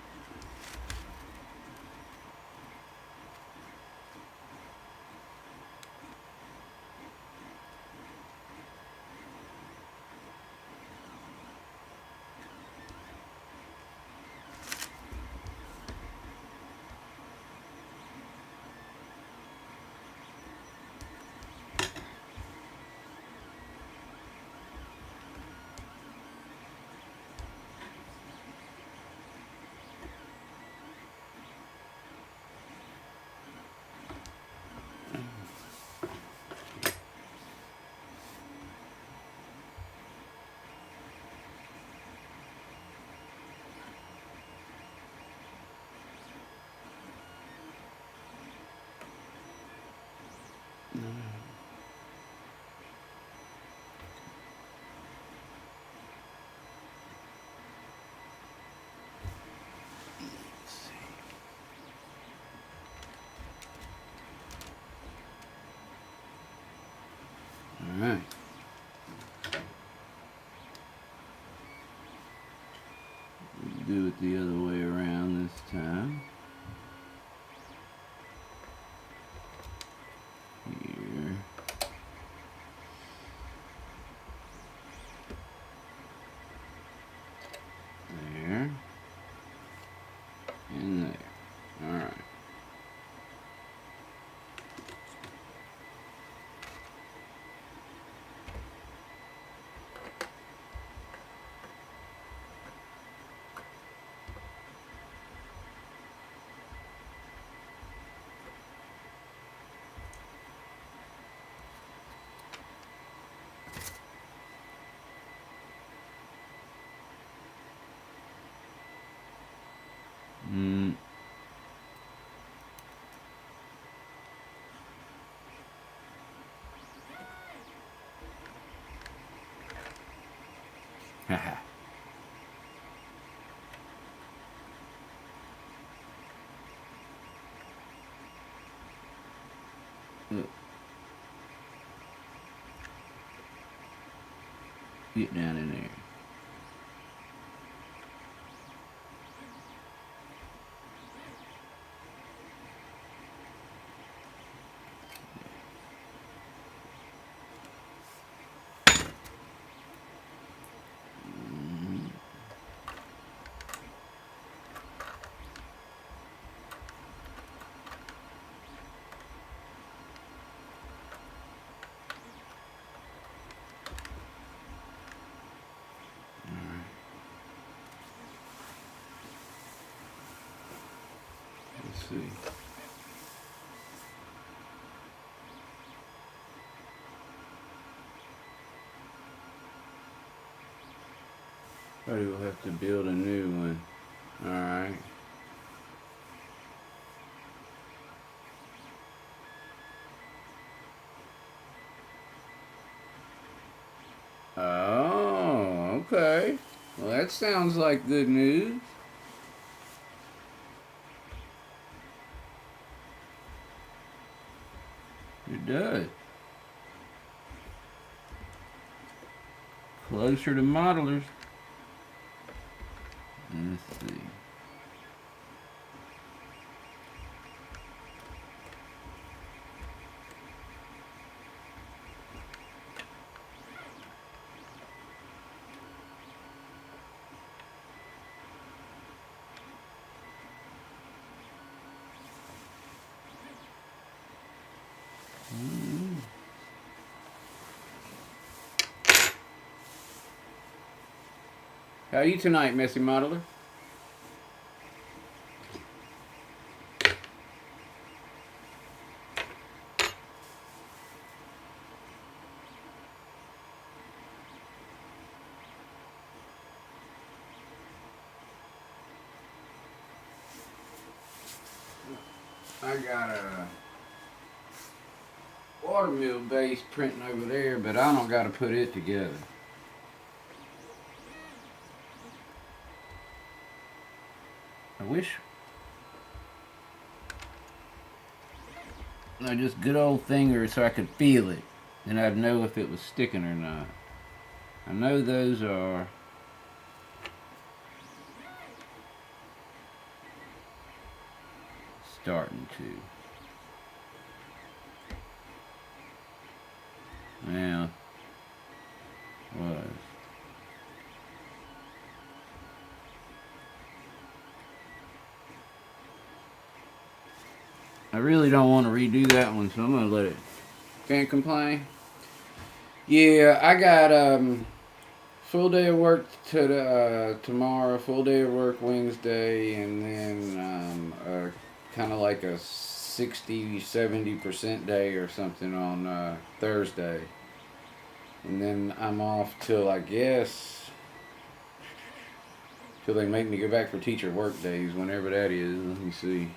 All right. Do it the other way around this time. Here. There. And there. All right. Mm. Haha. Look. Get down in there. see. Probably will have to build a new one. Alright. Oh, okay. Well, that sounds like good news. It does. Closer to modelers. Let's see. How are you tonight, Messy Modeler? I got a watermill base printing over there, but I don't got to put it together. I wish I just good old finger so I could feel it, and I'd know if it was sticking or not. I know those are starting to. Well, was. I really don't want to redo that one, so I'm gonna let it. Can't complain. Yeah, I got full day of work tomorrow, full day of work Wednesday, and then kind of like a 60-70% day or something on Thursday. And then I'm off till, I guess, till they make me go back for teacher work days, whenever that is. Let me see.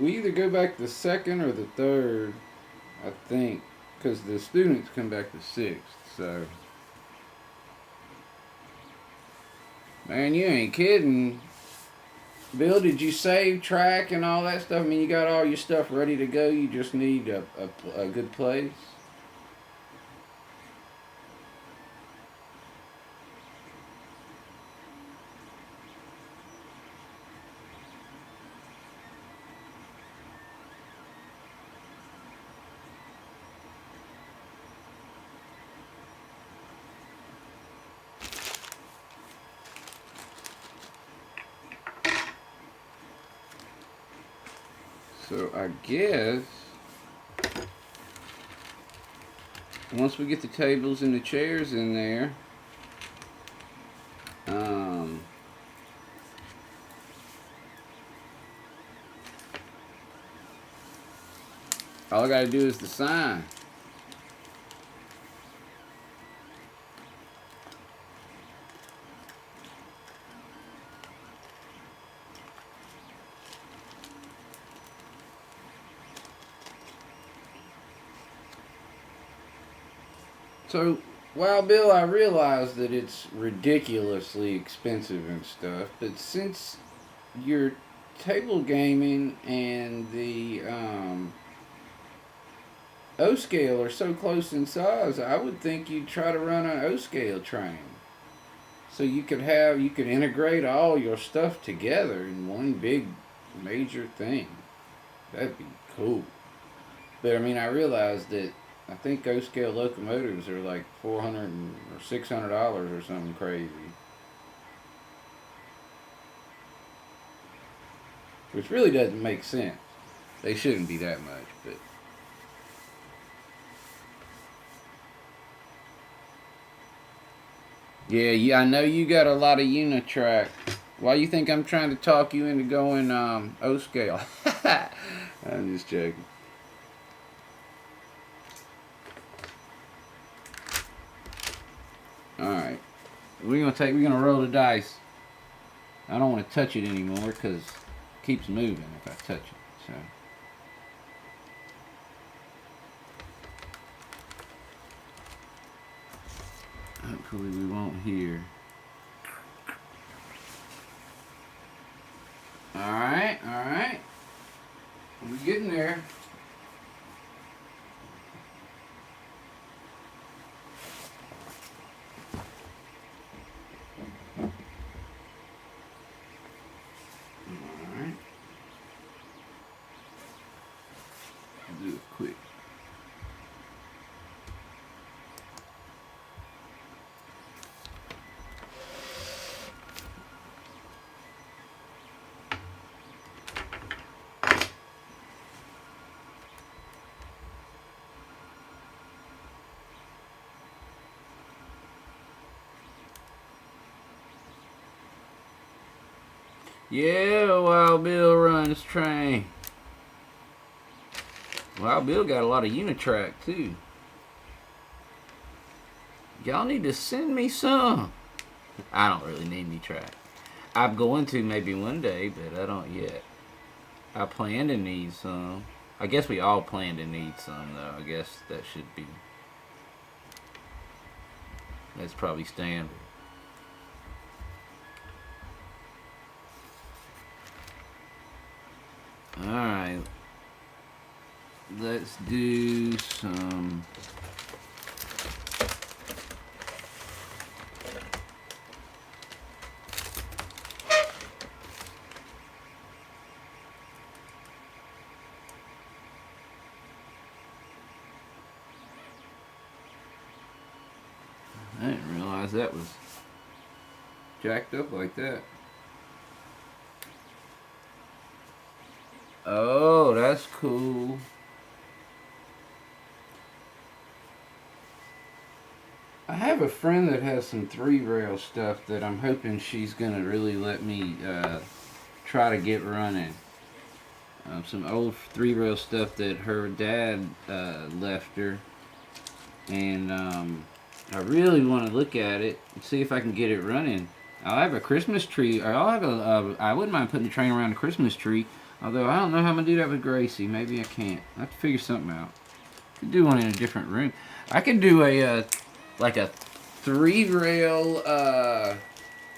We either go back the 2nd or the 3rd, I think, because the students come back the 6th. So, man, you ain't kidding. Bill, did you save track and all that stuff? I mean, you got all your stuff ready to go. You just need a good place. So I guess once we get the tables and the chairs in there, all I gotta do is the sign. So, wow, Bill, I realize that it's ridiculously expensive and stuff, but since your table gaming and the O scale are so close in size, I would think you'd try to run an O scale train. So you could integrate all your stuff together in one big major thing. That'd be cool. But I mean, I realize that I think O scale locomotives are like or $600 or something crazy, which really doesn't make sense. They shouldn't be that much, but yeah, I know you got a lot of Unitrack. Why you think I'm trying to talk you into going O scale? I'm just joking. All right, we're gonna roll the dice. I don't want to touch it anymore because it keeps moving if I touch it. So. Hopefully we won't hear. Alright, alright. We're getting there. Alright. Do it quick. Yeah, Wild Bill runs train. Wild Bill got a lot of Unitrack too. Y'all need to send me some. I don't really need any track. I'm going to maybe one day, but I don't yet. I plan to need some. I guess we all plan to need some though. I guess that should be. That's probably standard. Alright. Let's do some. I didn't realize that was jacked up like that. Oh, that's cool. I have a friend that has some 3-rail stuff that I'm hoping she's gonna really let me try to get running. Some old 3-rail stuff that her dad left her, and I really want to look at it and see if I can get it running. I'll have a Christmas tree. I'll have I wouldn't mind putting the train around the Christmas tree. Although I don't know how I'm gonna do that with Gracie. Maybe I can't. I have to figure something out. Could do one in a different room. I could do a like a 3-rail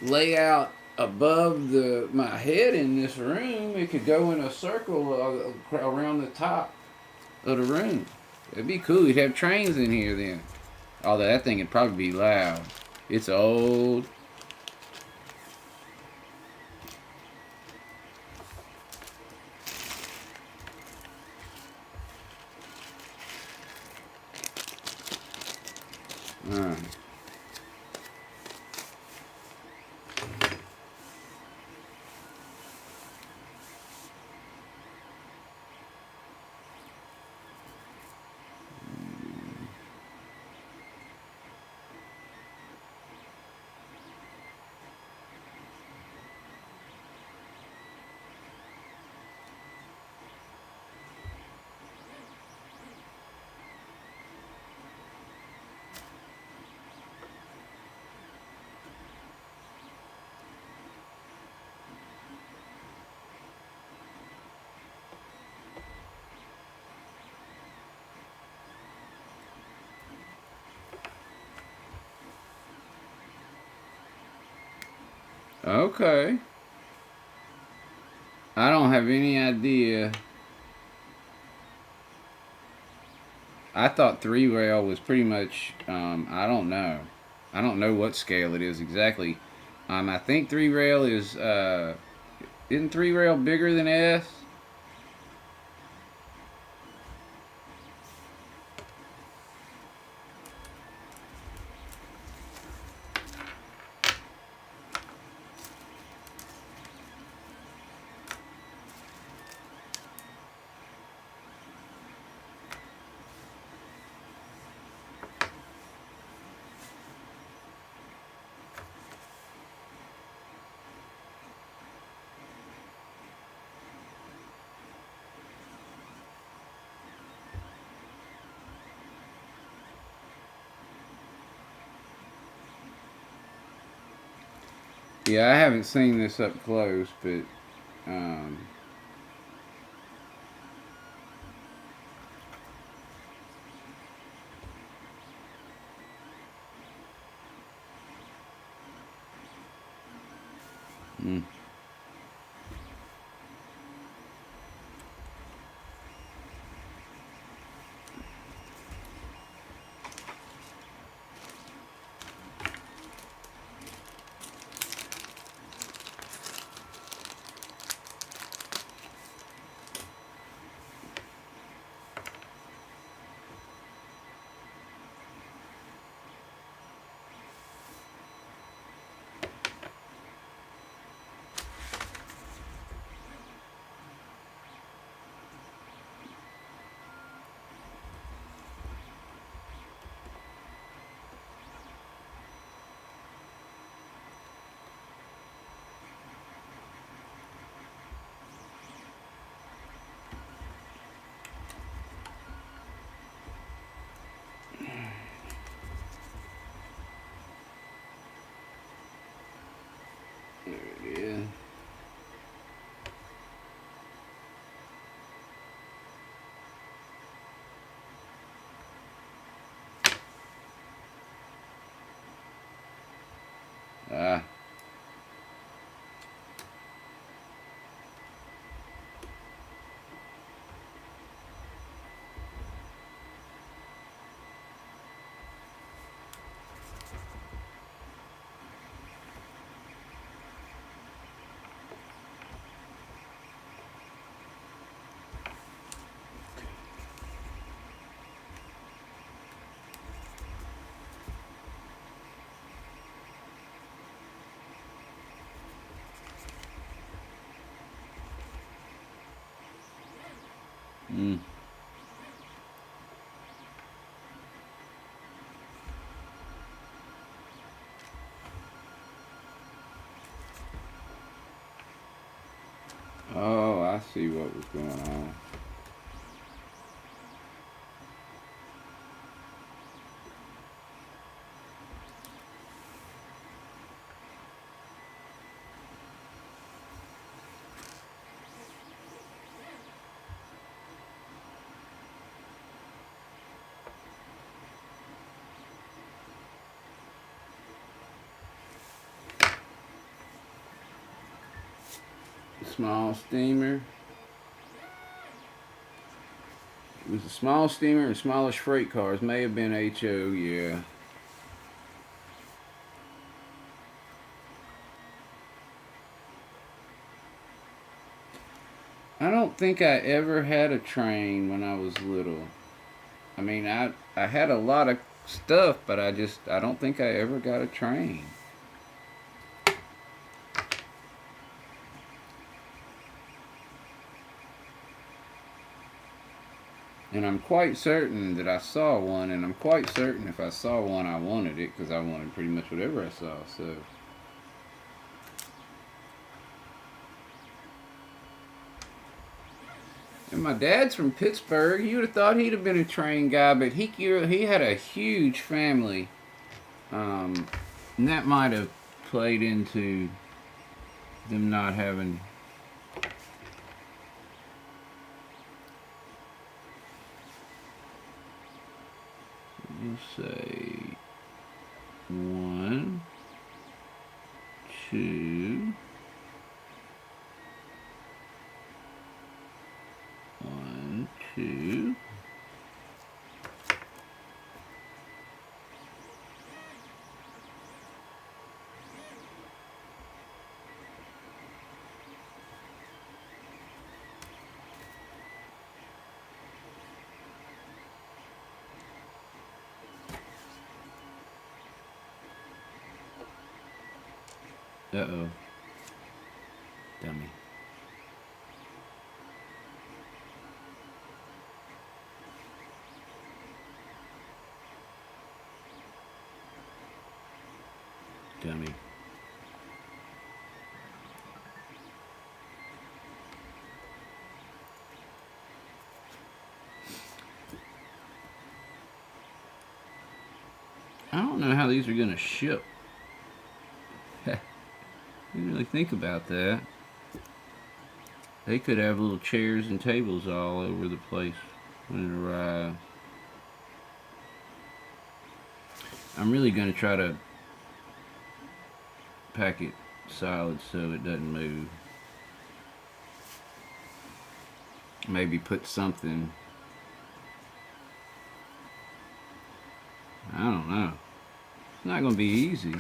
layout above my head in this room. It could go in a circle around the top of the room. It'd be cool. You'd have trains in here then. Although that thing would probably be loud. It's old. Alright. Okay. I don't have any idea. I thought 3-rail was pretty much, I don't know. I don't know what scale it is exactly. I think 3-rail is, isn't 3-rail bigger than S? Yeah, I haven't seen this up close, but um, mm. There it is. Ah. Mm. Oh, I see what was going on. Small steamer. It was a small steamer and smallish freight cars. May have been HO, yeah. I don't think I ever had a train when I was little. I mean, I had a lot of stuff, but I don't think I ever got a train. And I'm quite certain that I saw one, and I'm quite certain if I saw one, I wanted it because I wanted pretty much whatever I saw. So, and my dad's from Pittsburgh. You would have thought he'd have been a train guy, but he had a huge family, and that might have played into them not having. We'll say 1, 2, 1, 2. Uh-oh. Dummy. Dummy. I don't know how these are going to ship. Didn't really think about that. They could have little chairs and tables all over the place when it arrives. I'm really going to try to pack it solid so it doesn't move. Maybe put something. I don't know. It's not going to be easy.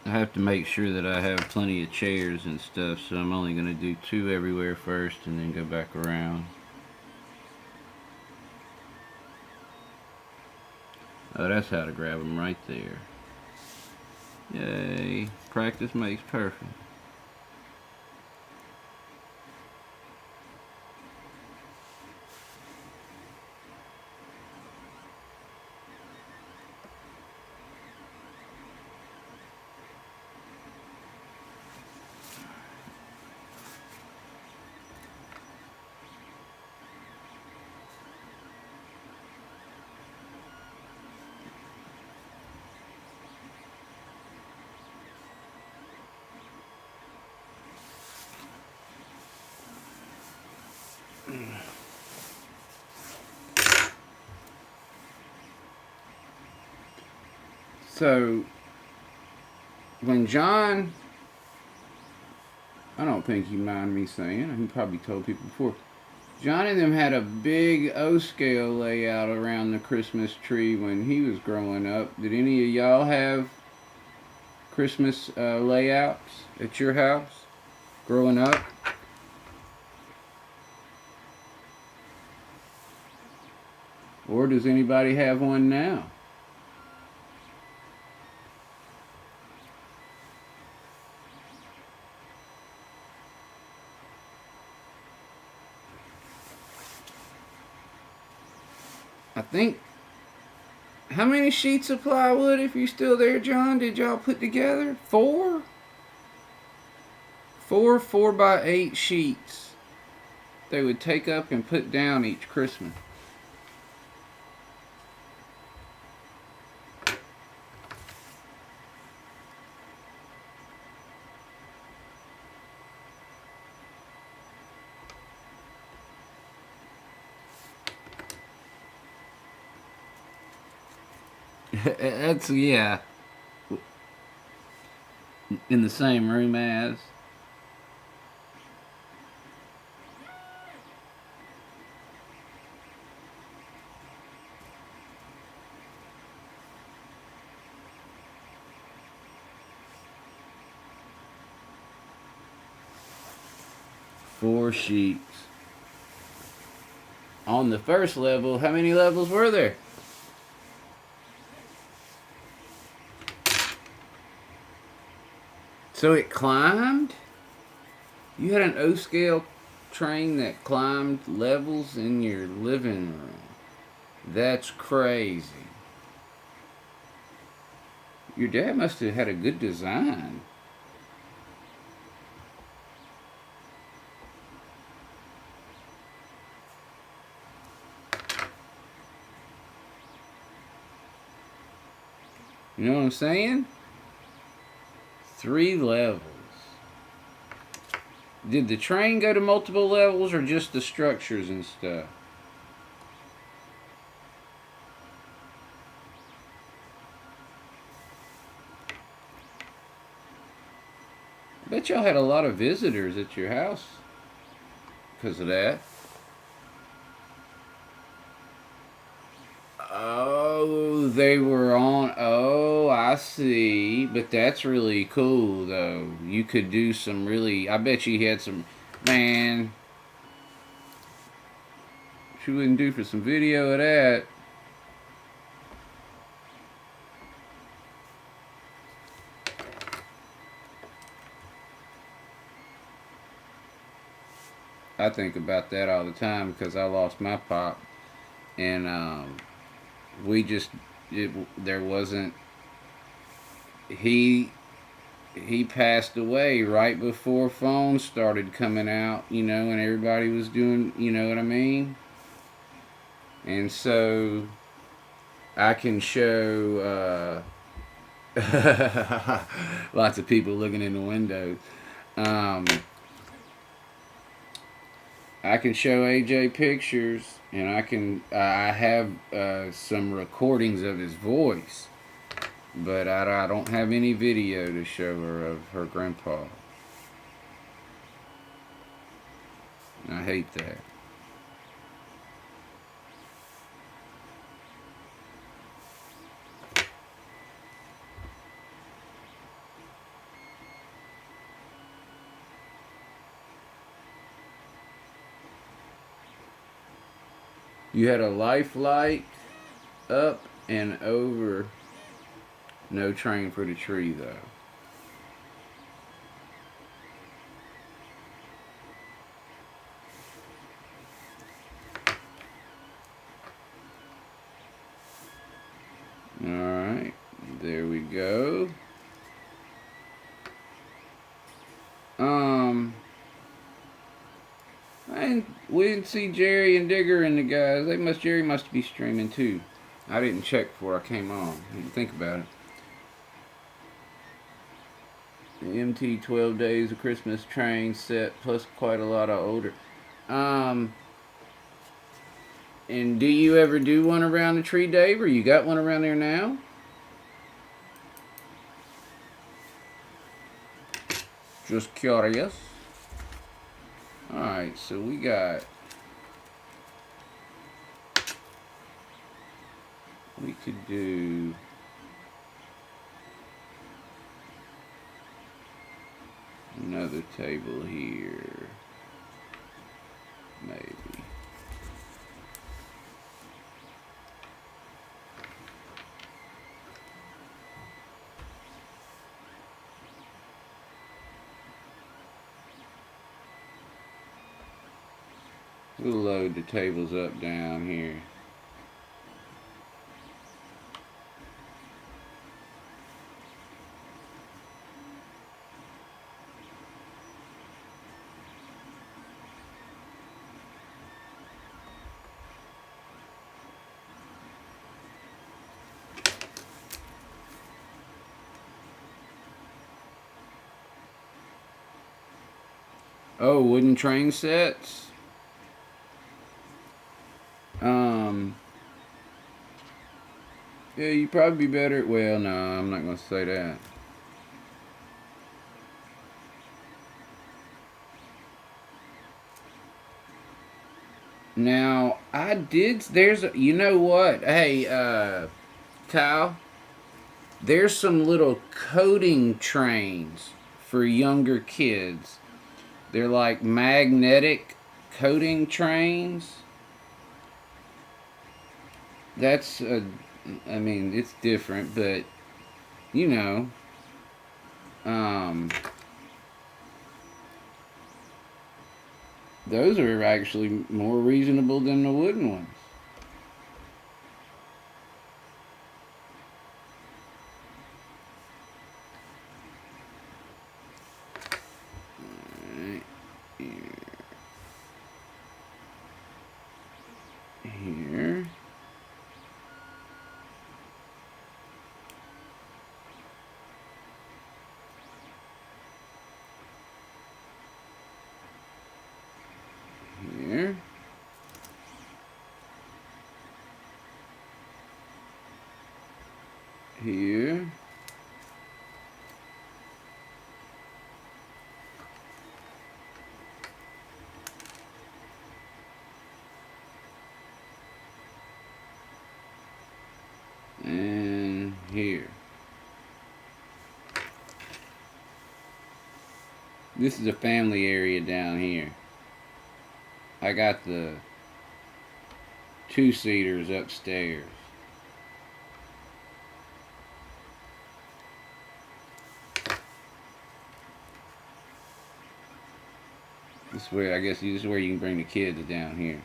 I have to make sure that I have plenty of chairs and stuff, so I'm only going to do 2 everywhere first and then go back around. Oh, that's how to grab them right there. Yay, practice makes perfect. So, when John, I don't think he mind me saying, he probably told people before, John and them had a big O-scale layout around the Christmas tree when he was growing up. Did any of y'all have Christmas layouts at your house growing up? Or does anybody have one now? I think, how many sheets of plywood, if you're still there, John, did y'all put together? 4? 4 4x8 sheets they would take up and put down each Christmas. That's, yeah, in the same room as. Four sheets. On the first level, how many levels were there? So it climbed? You had an O-scale train that climbed levels in your living room. That's crazy. Your dad must have had a good design. You know what I'm saying? 3 levels. Did the train go to multiple levels or just the structures and stuff? I bet y'all had a lot of visitors at your house because of that. Oh, they were on. Oh, I see. But that's really cool, though. You could do some really. I bet you had some. Man. What you wouldn't do for some video of that. I think about that all the time because I lost my pop. And, we just. There wasn't. He he passed away right before phones started coming out, you know, and everybody was doing, you know what I mean? And so I can show lots of people looking in the windows. Um, I can show AJ pictures, and I have some recordings of his voice, but I don't have any video to show her of her grandpa. I hate that. You had a life light up and over. No train for the tree, though. Alright, there we go. We didn't see Jerry and Digger and the guys. Jerry must be streaming too. I didn't check before I came on. I didn't think about it. The MT 12 Days of Christmas train set plus quite a lot of older. And do you ever do one around the tree, Dave? Or you got one around there now? Just curious. Alright, so we could do another table here. Maybe. We'll load the tables up down here. Oh, wooden train sets? Yeah, you'd probably be better. Well, no, I'm not going to say that. Now, you know what? Hey, Kyle, there's some little coding trains for younger kids. They're like magnetic coding trains. I mean, it's different, but, you know, those are actually more reasonable than the wooden ones. Alright, here. Here. Here. And here. This is a family area down here. I got the two-seaters upstairs. This is where, I guess, this is where you can bring the kids down here.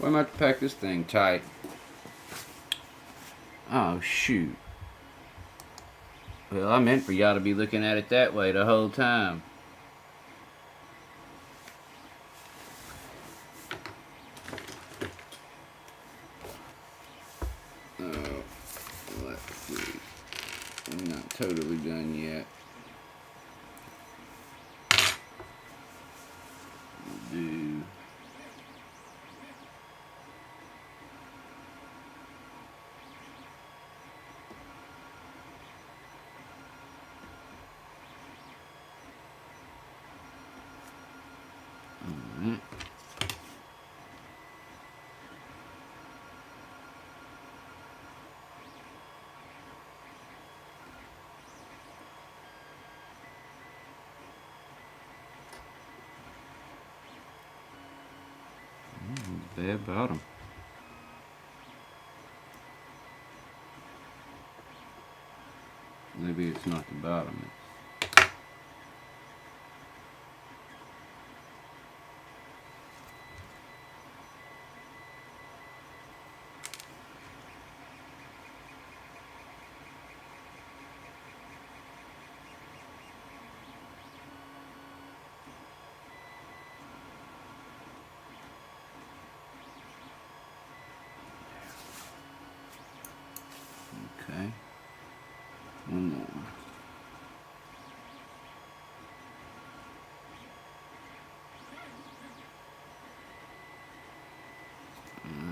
Well, I'm going to have to pack this thing tight. Oh, shoot. Well, I meant for y'all to be looking at it that way the whole time. Oh, let's see. I'm not totally done yet. We'll do... Alright. Bad bottom. Maybe it's not the bottom. Okay. One more.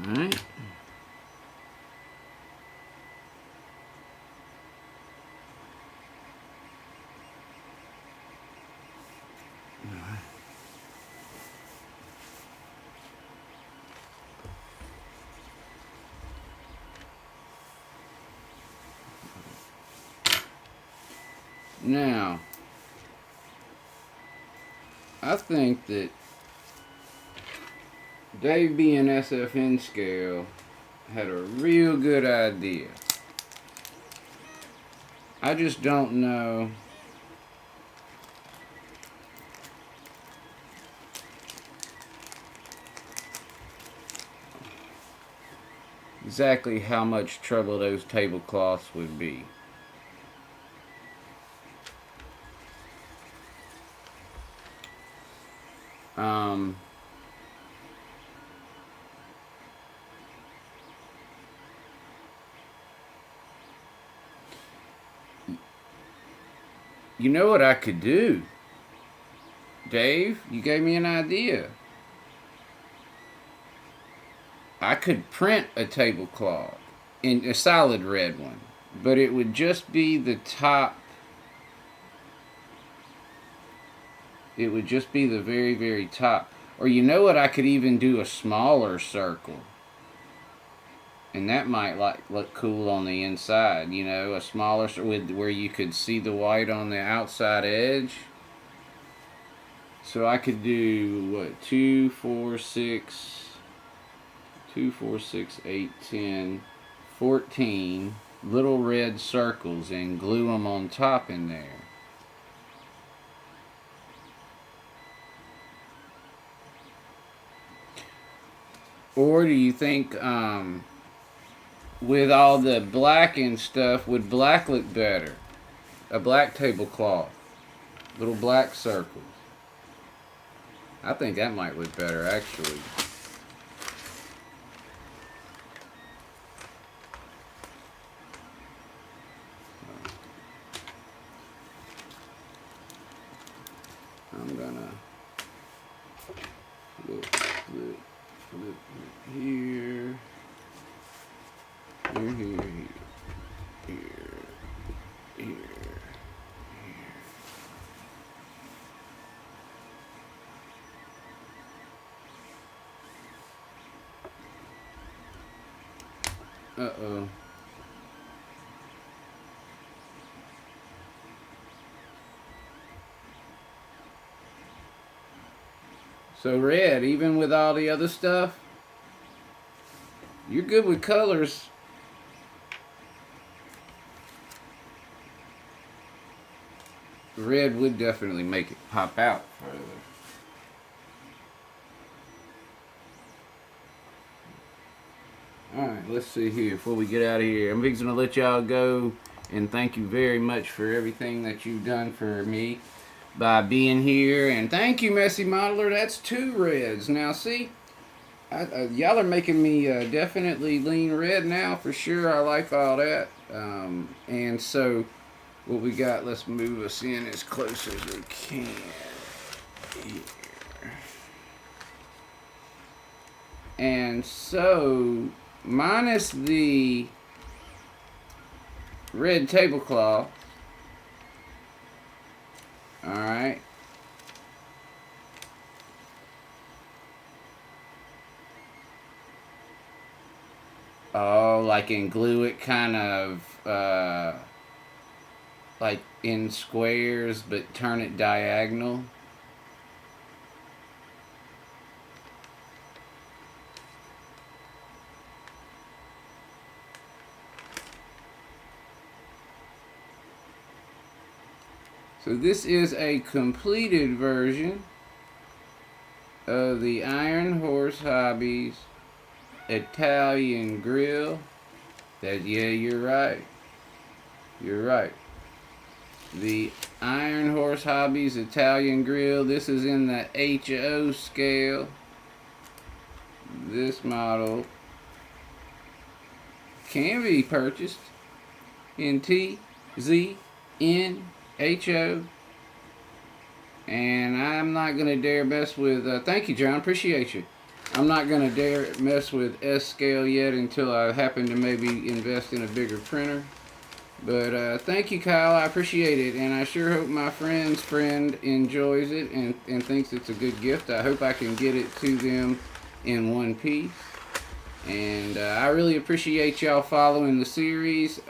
Alright. Now, I think that Dave being SFN scale had a real good idea. I just don't know exactly how much trouble those tablecloths would be. You know what I could do? Dave, you gave me an idea. I could print a tablecloth in a solid red one, but it would just be the top. It would just be the very, very top. Or you know what? I could even do a smaller circle. And that might look cool on the inside, you know, a smaller with where you could see the white on the outside edge. So I could do what, 2, 4, 6, 2, 4, 6, 8, 10, 14 little red circles and glue them on top in there. Or do you think with all the black and stuff, would black look better? A black tablecloth. Little black circles. I think that might look better, actually. I'm gonna flip here. Here. Uh-oh. So red, even with all the other stuff, you're good with colors. Red would definitely make it pop out further. Alright, let's see here before we get out of here. I'm fixing to let y'all go, and thank you very much for everything that you've done for me by being here. And thank you, Messy Modeler. That's 2 reds. Now, see, y'all are making me definitely lean red now for sure. I like all that. And so, what we got, let's move us in as close as we can here. And so, minus the red tablecloth, alright, oh, like and glue it kind of like in squares but turn it diagonal. So this is a completed version of the Iron Horse Hobbies Italian grill. Yeah, you're right. You're right. The Iron Horse Hobbies Italian grill. This is in the HO scale. This model can be purchased in T, Z, N, HO, and I'm not going to dare mess with, thank you, John, appreciate you. I'm not going to dare mess with S scale yet until I happen to maybe invest in a bigger printer. But thank you, Kyle, I appreciate it, and I sure hope my friend's friend enjoys it and thinks it's a good gift. I hope I can get it to them in one piece. And I really appreciate y'all following the series.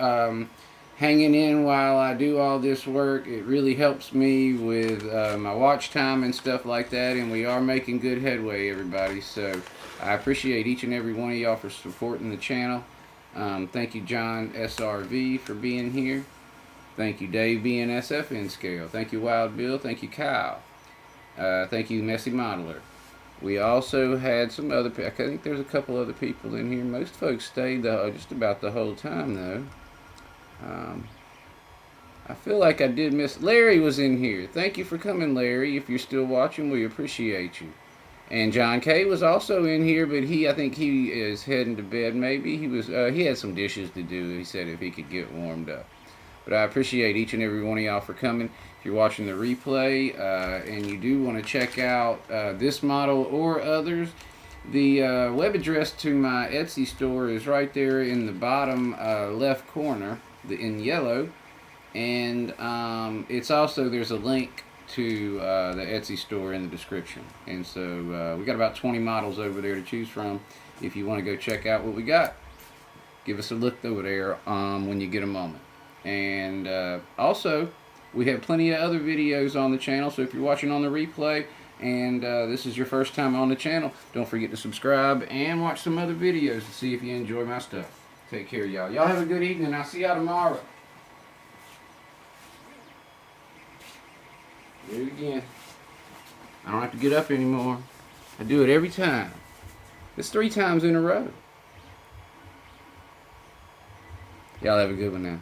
Hanging in while I do all this work. It really helps me with my watch time and stuff like that, and we are making good headway, everybody. So I appreciate each and every one of y'all for supporting the channel. Thank you, John SRV, for being here. Thank you, Dave BNSF in scale. Thank you, Wild Bill. Thank you, Kyle. Thank you, Messy Modeler. We also had some other, I think there's a couple other people in here. Most folks stayed just about the whole time, though. I feel like I did miss. Larry was in here. Thank you for coming, Larry. If you're still watching, we appreciate you. And John K was also in here, but I think he is heading to bed. Maybe he had some dishes to do. He said if he could get warmed up. But I appreciate each and every one of y'all for coming. If you're watching the replay and you do want to check out this model or others, the web address to my Etsy store is right there in the bottom left corner, in yellow, and it's also, there's a link to the Etsy store in the description. And so we got about 20 models over there to choose from. If you want to go check out what we got, give us a look over there when you get a moment. And also, we have plenty of other videos on the channel, so if you're watching on the replay and this is your first time on the channel, don't forget to subscribe and watch some other videos to see if you enjoy my stuff. Take care, y'all. Y'all have a good evening. I'll see y'all tomorrow. Do it again. I don't have to get up anymore. I do it every time. It's 3 times in a row. Y'all have a good one now.